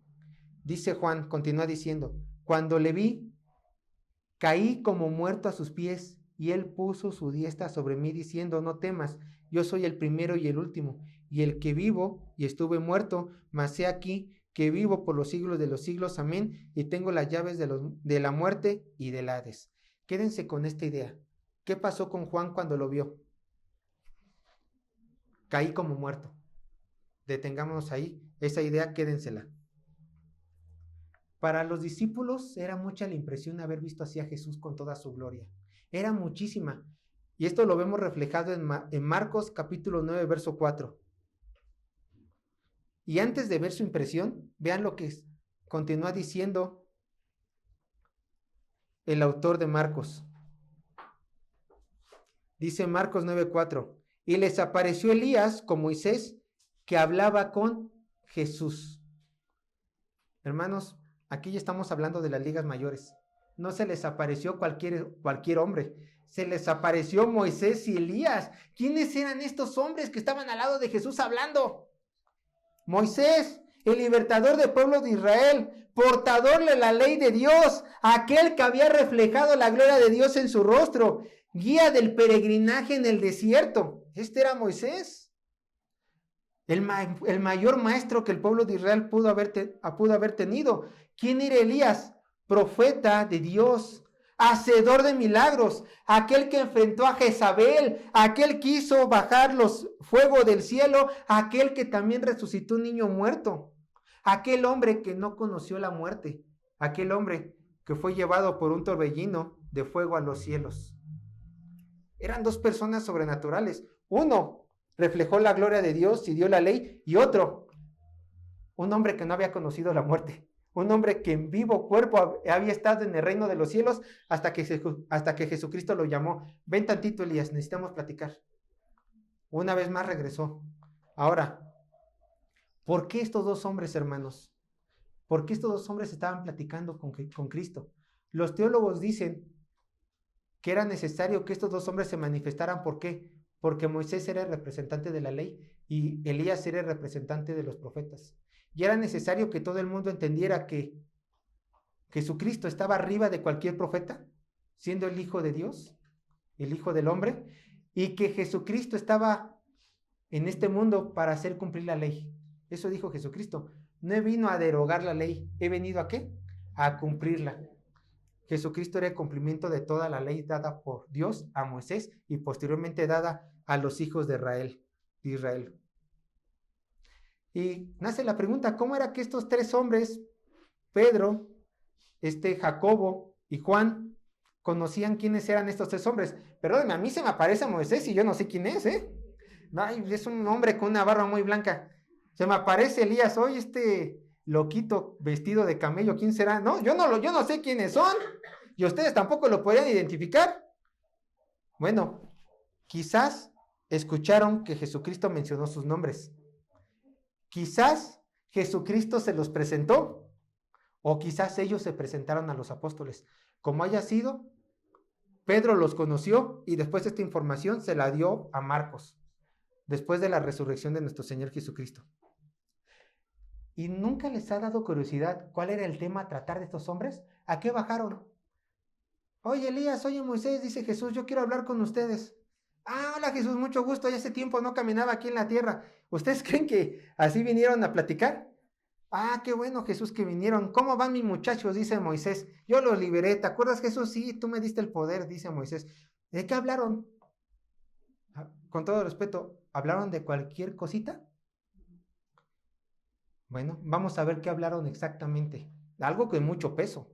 Dice Juan, continúa diciendo, cuando le vi, caí como muerto a sus pies, y él puso su diestra sobre mí, diciendo, no temas, yo soy el primero y el último, y el que vivo, y estuve muerto, mas he aquí, que vivo por los siglos de los siglos, amén, y tengo las llaves de la muerte y del Hades. Quédense con esta idea. ¿Qué pasó con Juan cuando lo vio? Caí como muerto. Detengámonos ahí, esa idea quédensela. Para los discípulos era mucha la impresión de haber visto así a Jesús con toda su gloria. Era muchísima. Y esto lo vemos reflejado en Marcos capítulo 9, verso 4. Y antes de ver su impresión, vean lo que continúa diciendo el autor de Marcos. Dice Marcos 9:4, y les apareció Elías con Moisés, que hablaba con Jesús. Hermanos, aquí ya estamos hablando de las ligas mayores. No se les apareció cualquier hombre. Se les apareció Moisés y Elías. ¿Quiénes eran estos hombres que estaban al lado de Jesús hablando? Moisés, el libertador del pueblo de Israel, portador de la ley de Dios, aquel que había reflejado la gloria de Dios en su rostro, guía del peregrinaje en el desierto. Este era Moisés, el mayor maestro que el pueblo de Israel pudo haber tenido. ¿Quién era Elías? Profeta de Dios, hacedor de milagros, aquel que enfrentó a Jezabel, aquel que hizo bajar los fuegos del cielo, aquel que también resucitó un niño muerto, aquel hombre que no conoció la muerte, aquel hombre que fue llevado por un torbellino de fuego a los cielos. Eran dos personas sobrenaturales. Uno reflejó la gloria de Dios y dio la ley, y otro, un hombre que no había conocido la muerte. Un hombre que en vivo cuerpo había estado en el reino de los cielos hasta que Jesucristo lo llamó. Ven tantito, Elías, necesitamos platicar. Una vez más regresó. Ahora, ¿por qué estos dos hombres, hermanos? ¿Por qué estos dos hombres estaban platicando con Cristo? Los teólogos dicen que era necesario que estos dos hombres se manifestaran. ¿Por qué? Porque Moisés era el representante de la ley y Elías era el representante de los profetas. Y era necesario que todo el mundo entendiera que Jesucristo estaba arriba de cualquier profeta, siendo el Hijo de Dios, el Hijo del hombre, y que Jesucristo estaba en este mundo para hacer cumplir la ley. Eso dijo Jesucristo. No he venido a derogar la ley, he venido ¿a qué? A cumplirla. Jesucristo era el cumplimiento de toda la ley dada por Dios a Moisés y posteriormente dada a los hijos de Israel. Y nace la pregunta, ¿cómo era que estos tres hombres, Pedro, Jacobo y Juan, conocían quiénes eran estos tres hombres? Perdónenme, a mí se me aparece Moisés y yo no sé quién es, Ay, es un hombre con una barba muy blanca. Se me aparece Elías, hoy loquito vestido de camello, ¿quién será? No, yo no sé quiénes son. Y ustedes tampoco lo podrían identificar. Bueno, quizás escucharon que Jesucristo mencionó sus nombres. Quizás Jesucristo se los presentó, o quizás ellos se presentaron a los apóstoles. Como haya sido, Pedro los conoció y después esta información se la dio a Marcos, después de la resurrección de nuestro Señor Jesucristo. ¿Y nunca les ha dado curiosidad cuál era el tema a tratar de estos hombres? ¿A qué bajaron? Oye, Elías, oye, Moisés, dice Jesús, yo quiero hablar con ustedes. Ah, hola Jesús, mucho gusto, ya hace tiempo no caminaba aquí en la tierra. ¿Ustedes creen que así vinieron a platicar? Ah, qué bueno Jesús que vinieron. ¿Cómo van mis muchachos? Dice Moisés. Yo los liberé. ¿Te acuerdas Jesús? Sí, tú me diste el poder, dice Moisés. ¿De qué hablaron? Con todo respeto, ¿hablaron de cualquier cosita? Bueno, vamos a ver qué hablaron exactamente. Algo con mucho peso.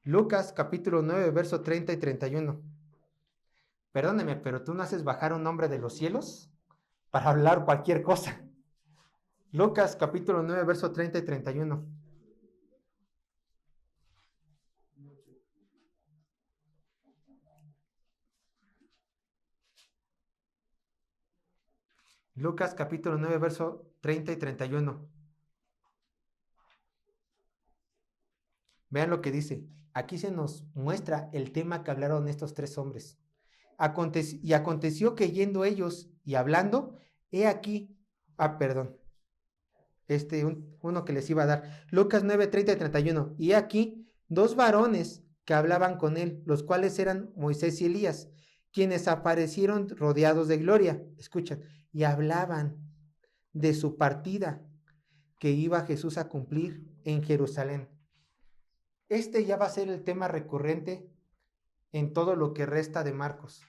Lucas capítulo 9, verso 30 y 31. Perdóneme, pero tú no haces bajar un hombre de los cielos para hablar cualquier cosa. Lucas capítulo 9, verso 30 y 31. Lucas capítulo 9, verso 30 y 31. Vean lo que dice. Aquí se nos muestra el tema que hablaron estos tres hombres. Y aconteció que yendo ellos y hablando, he aquí, perdón, uno que les iba a dar. Lucas 9, 30 y 31. Y he aquí, dos varones que hablaban con él, los cuales eran Moisés y Elías, quienes aparecieron rodeados de gloria. Escuchan, y hablaban de su partida que iba Jesús a cumplir en Jerusalén. Este ya va a ser el tema recurrente en todo lo que resta de Marcos,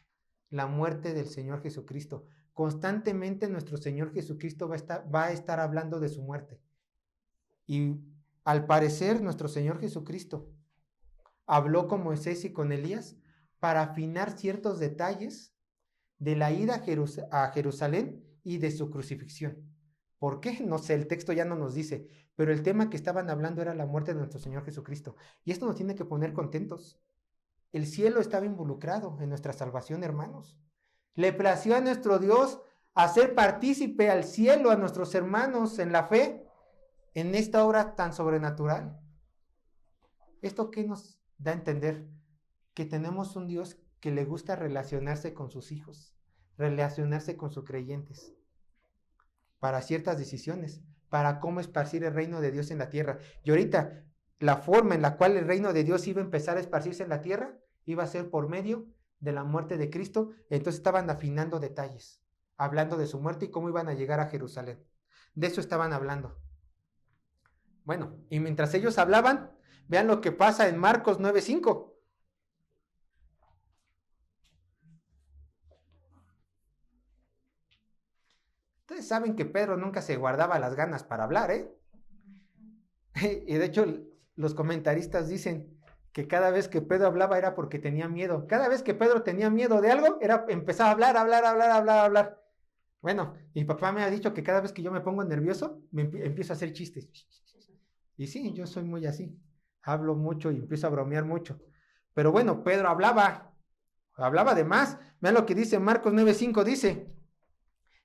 la muerte del Señor Jesucristo. Constantemente nuestro Señor Jesucristo va a estar hablando de su muerte. Y al parecer nuestro Señor Jesucristo habló con Moisés y con Elías para afinar ciertos detalles de la ida a Jerusalén y de su crucifixión. ¿Por qué? No sé, el texto ya no nos dice, pero el tema que estaban hablando era la muerte de nuestro Señor Jesucristo. Y esto nos tiene que poner contentos. El cielo estaba involucrado en nuestra salvación, hermanos. Le plació a nuestro Dios hacer partícipe al cielo, a nuestros hermanos en la fe, en esta obra tan sobrenatural. ¿Esto qué nos da a entender? Que tenemos un Dios que le gusta relacionarse con sus hijos, relacionarse con sus creyentes, para ciertas decisiones, para cómo esparcir el reino de Dios en la tierra. Y ahorita, la forma en la cual el reino de Dios iba a empezar a esparcirse en la tierra, iba a ser por medio de la muerte de Cristo. Entonces estaban afinando detalles, hablando de su muerte y cómo iban a llegar a Jerusalén. De eso estaban hablando. Bueno, y mientras ellos hablaban, vean lo que pasa en Marcos 9:5. Ustedes saben que Pedro nunca se guardaba las ganas para hablar, ¿eh? Y de hecho, los comentaristas dicen que cada vez que Pedro hablaba era porque tenía miedo. Cada vez que Pedro tenía miedo de algo, empezaba a hablar. Bueno, mi papá me ha dicho que cada vez que yo me pongo nervioso, empiezo a hacer chistes. Y sí, yo soy muy así. Hablo mucho y empiezo a bromear mucho. Pero bueno, Pedro hablaba de más. Vean lo que dice Marcos 9:5, dice: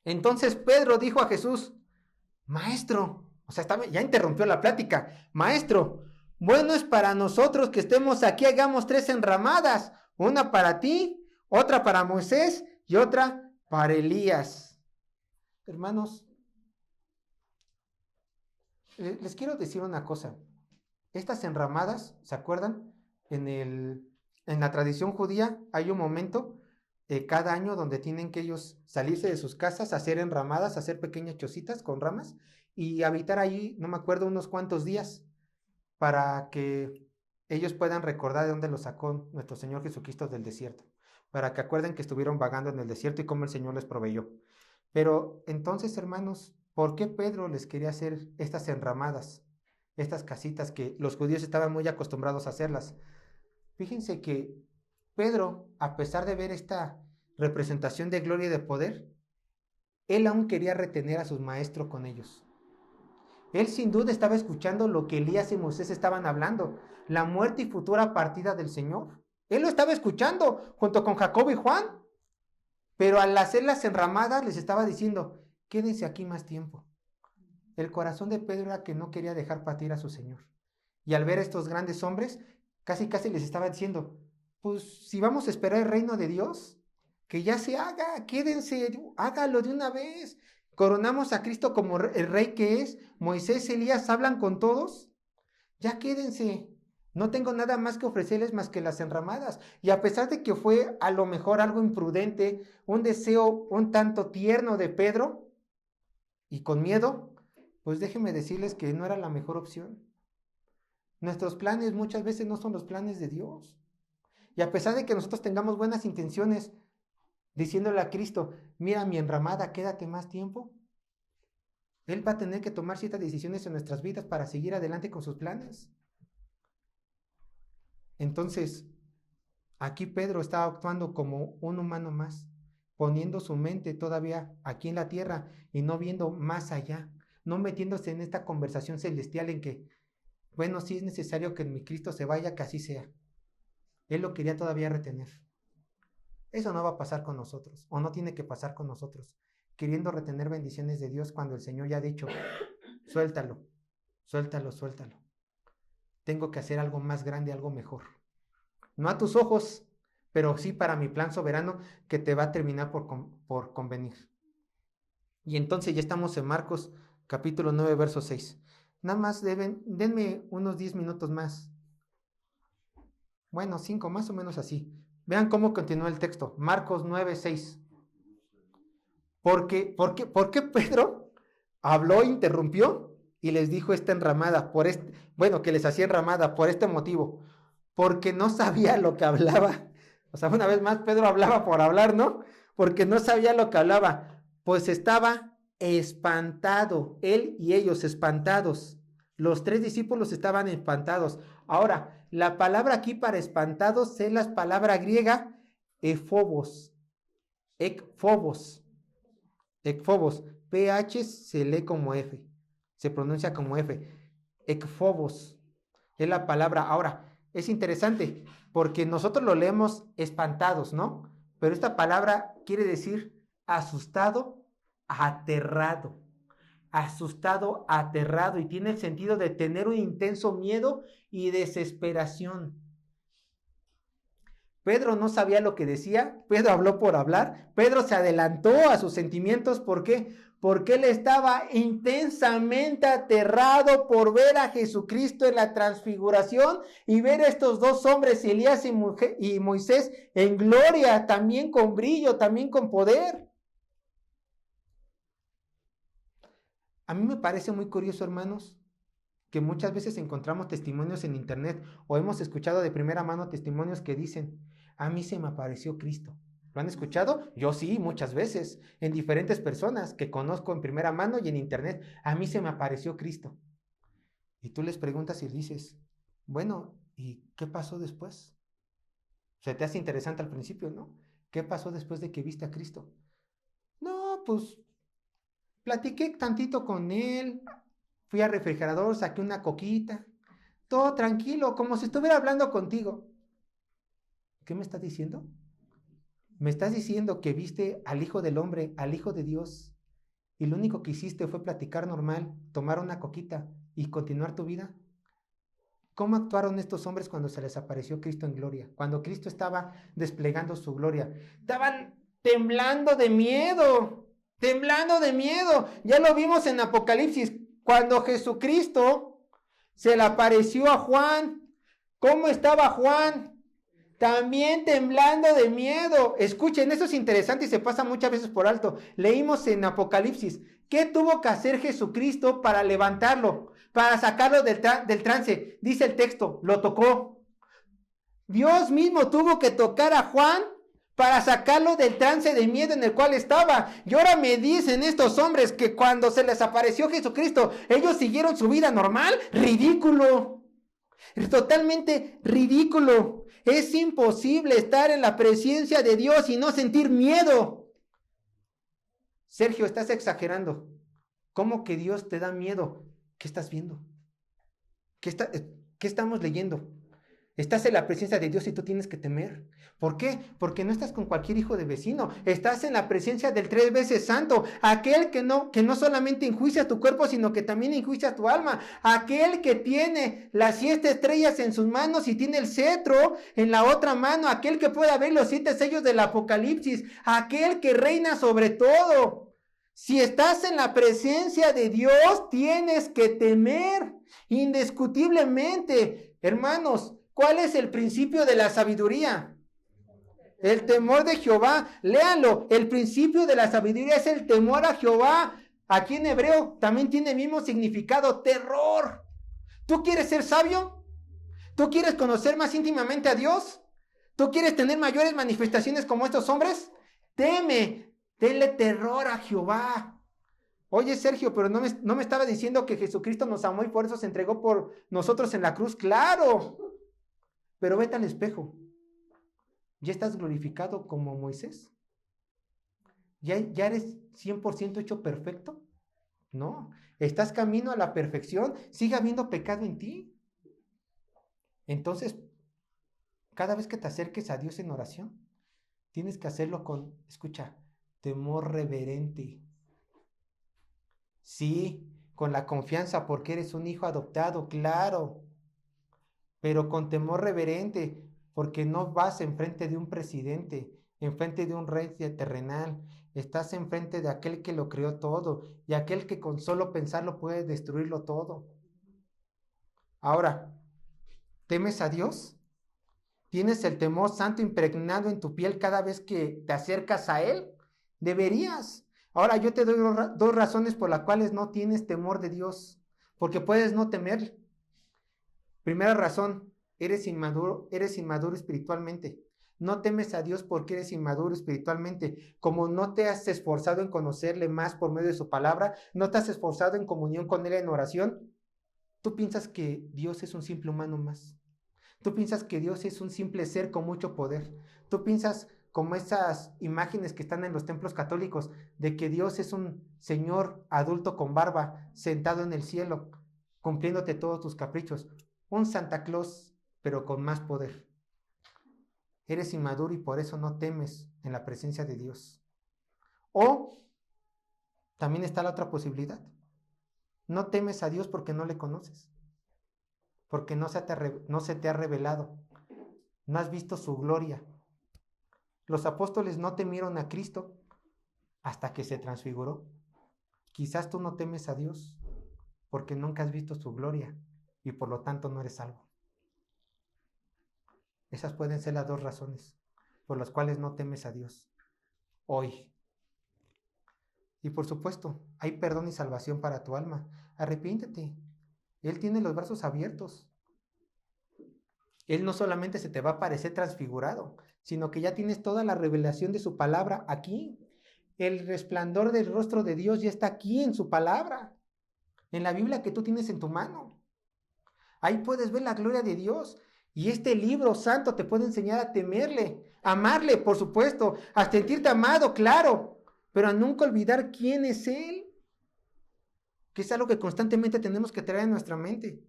entonces Pedro dijo a Jesús: Maestro, o sea, ya interrumpió la plática. Maestro, bueno es para nosotros que estemos aquí, hagamos 3 enramadas, una para ti, otra para Moisés y otra para Elías. Hermanos, les quiero decir una cosa. Estas enramadas, ¿se acuerdan? En la tradición judía hay un momento cada año donde tienen que ellos salirse de sus casas, hacer enramadas, hacer pequeñas chocitas con ramas y habitar ahí, no me acuerdo, unos cuantos días para que ellos puedan recordar de dónde los sacó nuestro Señor Jesucristo del desierto, para que acuerden que estuvieron vagando en el desierto y cómo el Señor les proveyó. Pero entonces, hermanos, ¿por qué Pedro les quería hacer estas enramadas, estas casitas que los judíos estaban muy acostumbrados a hacerlas? Fíjense que Pedro, a pesar de ver esta representación de gloria y de poder, él aún quería retener a sus maestros con ellos. Él sin duda estaba escuchando lo que Elías y Moisés estaban hablando, la muerte y futura partida del Señor. Él lo estaba escuchando junto con Jacobo y Juan, pero al hacer las enramadas les estaba diciendo: quédense aquí más tiempo. El corazón de Pedro era que no quería dejar partir a su Señor. Y al ver a estos grandes hombres, casi les estaba diciendo: pues si vamos a esperar el reino de Dios, que ya se haga, quédense, hágalo de una vez. Coronamos a Cristo como el rey que es. Moisés, Elías hablan con todos. Ya quédense. No tengo nada más que ofrecerles más que las enramadas. Y a pesar de que fue a lo mejor algo imprudente, un deseo un tanto tierno de Pedro y con miedo, pues déjenme decirles que no era la mejor opción. Nuestros planes muchas veces no son los planes de Dios. Y a pesar de que nosotros tengamos buenas intenciones, diciéndole a Cristo: mira mi enramada, quédate más tiempo, Él va a tener que tomar ciertas decisiones en nuestras vidas para seguir adelante con sus planes. Entonces, aquí Pedro estaba actuando como un humano más, poniendo su mente todavía aquí en la tierra y no viendo más allá, no metiéndose en esta conversación celestial en que, bueno, si es necesario que mi Cristo se vaya, que así sea. Él lo quería todavía retener. Eso no va a pasar con nosotros, o no tiene que pasar con nosotros, queriendo retener bendiciones de Dios cuando el Señor ya ha dicho, suéltalo, suéltalo, suéltalo. Tengo que hacer algo más grande, algo mejor. No a tus ojos, pero sí para mi plan soberano que te va a terminar por convenir. Y entonces ya estamos en Marcos capítulo 9, verso 6. Nada más denme unos 10 minutos más. Bueno, 5, más o menos así. Vean cómo continúa el texto. Marcos 9, 6. ¿Por qué Pedro habló, interrumpió y les dijo esta enramada? Que les hacía enramada por este motivo. Porque no sabía lo que hablaba. O sea, una vez más, Pedro hablaba por hablar, ¿no? Porque no sabía lo que hablaba. Pues estaba espantado, él y ellos espantados. Los 3 discípulos estaban espantados. Ahora, la palabra aquí para espantados es la palabra griega efobos. Ekphobos. Ekphobos. PH se lee como F. Se pronuncia como F. Ekphobos. Es la palabra. Ahora, es interesante porque nosotros lo leemos espantados, ¿no? Pero esta palabra quiere decir asustado, aterrado. Asustado, aterrado, y tiene el sentido de tener un intenso miedo y desesperación. Pedro no sabía lo que decía, Pedro habló por hablar, Pedro se adelantó a sus sentimientos. ¿Por qué? Porque él estaba intensamente aterrado por ver a Jesucristo en la transfiguración y ver a estos 2 hombres, Elías y Moisés, en gloria, también con brillo, también con poder. A mí me parece muy curioso, hermanos, que muchas veces encontramos testimonios en internet o hemos escuchado de primera mano testimonios que dicen, a mí se me apareció Cristo. ¿Lo han escuchado? Yo sí, muchas veces, en diferentes personas que conozco en primera mano y en internet, a mí se me apareció Cristo. Y tú les preguntas y dices, bueno, ¿y qué pasó después? Se te hace interesante al principio, ¿no? ¿Qué pasó después de que viste a Cristo? No, pues platiqué tantito con él, fui al refrigerador, saqué una coquita, todo tranquilo, como si estuviera hablando contigo. ¿Qué me estás diciendo? Me estás diciendo que viste al Hijo del Hombre, al Hijo de Dios, y lo único que hiciste fue platicar normal, tomar una coquita y continuar tu vida. ¿Cómo actuaron estos hombres cuando se les apareció Cristo en gloria? Cuando Cristo estaba desplegando su gloria. Estaban temblando de miedo, temblando de miedo. Ya lo vimos en Apocalipsis, cuando Jesucristo se le apareció a Juan. ¿Cómo estaba Juan? También temblando de miedo. Escuchen, esto es interesante y se pasa muchas veces por alto. Leímos en Apocalipsis, ¿qué tuvo que hacer Jesucristo para levantarlo? Para sacarlo del trance. Dice el texto, lo tocó. Dios mismo tuvo que tocar a Juan para sacarlo del trance de miedo en el cual estaba. Y ahora me dicen estos hombres que cuando se les apareció Jesucristo, ellos siguieron su vida normal. Ridículo. Totalmente ridículo. Es imposible estar en la presencia de Dios y no sentir miedo. Sergio, estás exagerando. ¿Cómo que Dios te da miedo? ¿Qué estás viendo? ¿Qué estamos leyendo? Estás en la presencia de Dios y tú tienes que temer. ¿Por qué? Porque no estás con cualquier hijo de vecino. Estás en la presencia del 3 veces santo. Aquel que no solamente enjuicia tu cuerpo, sino que también enjuicia tu alma. Aquel que tiene las 7 estrellas en sus manos y tiene el cetro en la otra mano. Aquel que puede ver los 7 sellos del Apocalipsis. Aquel que reina sobre todo. Si estás en la presencia de Dios, tienes que temer indiscutiblemente. Hermanos, ¿cuál es el principio de la sabiduría? El temor de Jehová. Léanlo. El principio de la sabiduría es el temor a Jehová. Aquí en hebreo también tiene el mismo significado, terror. ¿Tú quieres ser sabio? ¿Tú quieres conocer más íntimamente a Dios? ¿Tú quieres tener mayores manifestaciones como estos hombres? Teme, tenle terror a Jehová. Oye, Sergio, pero no me estaba diciendo que Jesucristo nos amó y por eso se entregó por nosotros en la cruz. ¡Claro! Pero vete al espejo. ¿Ya estás glorificado como Moisés? ¿Ya eres 100% hecho perfecto? No. ¿Estás camino a la perfección? ¿Sigue habiendo pecado en ti? Entonces, cada vez que te acerques a Dios en oración, tienes que hacerlo con, escucha, temor reverente. Sí, con la confianza porque eres un hijo adoptado, claro, pero con temor reverente porque no vas enfrente de un presidente, enfrente de un rey terrenal, estás enfrente de aquel que lo creó todo y aquel que con solo pensarlo puede destruirlo todo. Ahora, ¿temes a Dios? ¿Tienes el temor santo impregnado en tu piel cada vez que te acercas a Él? Deberías. Ahora yo te doy dos razones por las cuales no tienes temor de Dios, porque puedes no temer. Primera razón, eres inmaduro espiritualmente. No temes a Dios porque eres inmaduro espiritualmente. Como no te has esforzado en conocerle más por medio de su palabra, no te has esforzado en comunión con Él en oración, tú piensas que Dios es un simple humano más. Tú piensas que Dios es un simple ser con mucho poder. Tú piensas como esas imágenes que están en los templos católicos, de que Dios es un señor adulto con barba, sentado en el cielo, cumpliéndote todos tus caprichos. Un Santa Claus, pero con más poder. Eres inmaduro y por eso no temes en la presencia de Dios. O también está la otra posibilidad. No temes a Dios porque no le conoces, porque no se te ha revelado, no has visto su gloria. Los apóstoles no temieron a Cristo hasta que se transfiguró. Quizás tú no temes a Dios porque nunca has visto su gloria y por lo tanto no eres salvo. Esas pueden ser las dos razones por las cuales no temes a Dios hoy. Y por supuesto, hay perdón y salvación para tu alma. Arrepiéntete. Él tiene los brazos abiertos. Él no solamente se te va a aparecer transfigurado, sino que ya tienes toda la revelación de su palabra aquí. El resplandor del rostro de Dios ya está aquí en su palabra, en la Biblia que tú tienes en tu mano. Ahí puedes ver la gloria de Dios. Y este libro santo te puede enseñar a temerle, a amarle, por supuesto, a sentirte amado, claro, pero a nunca olvidar quién es Él, que es algo que constantemente tenemos que traer en nuestra mente.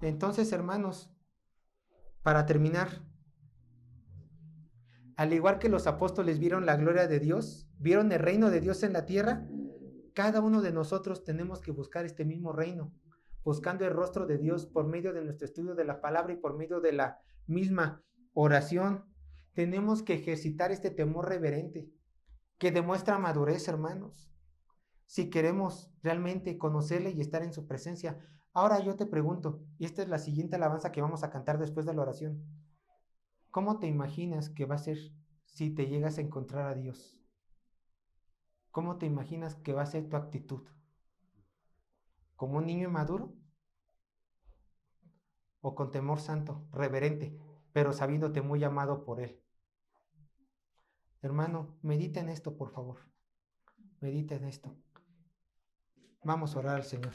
Entonces, hermanos, para terminar, al igual que los apóstoles vieron la gloria de Dios, vieron el reino de Dios en la tierra, cada uno de nosotros tenemos que buscar este mismo reino, buscando el rostro de Dios por medio de nuestro estudio de la palabra y por medio de la misma oración. Tenemos que ejercitar este temor reverente que demuestra madurez, hermanos, si queremos realmente conocerle y estar en su presencia. Ahora yo te pregunto, y esta es la siguiente alabanza que vamos a cantar después de la oración. ¿Cómo te imaginas que va a ser si te llegas a encontrar a Dios? ¿Cómo te imaginas que va a ser tu actitud? ¿Como un niño inmaduro? ¿O con temor santo, reverente, pero sabiéndote muy amado por Él? Hermano, medita en esto, por favor. Medita en esto. Vamos a orar al Señor.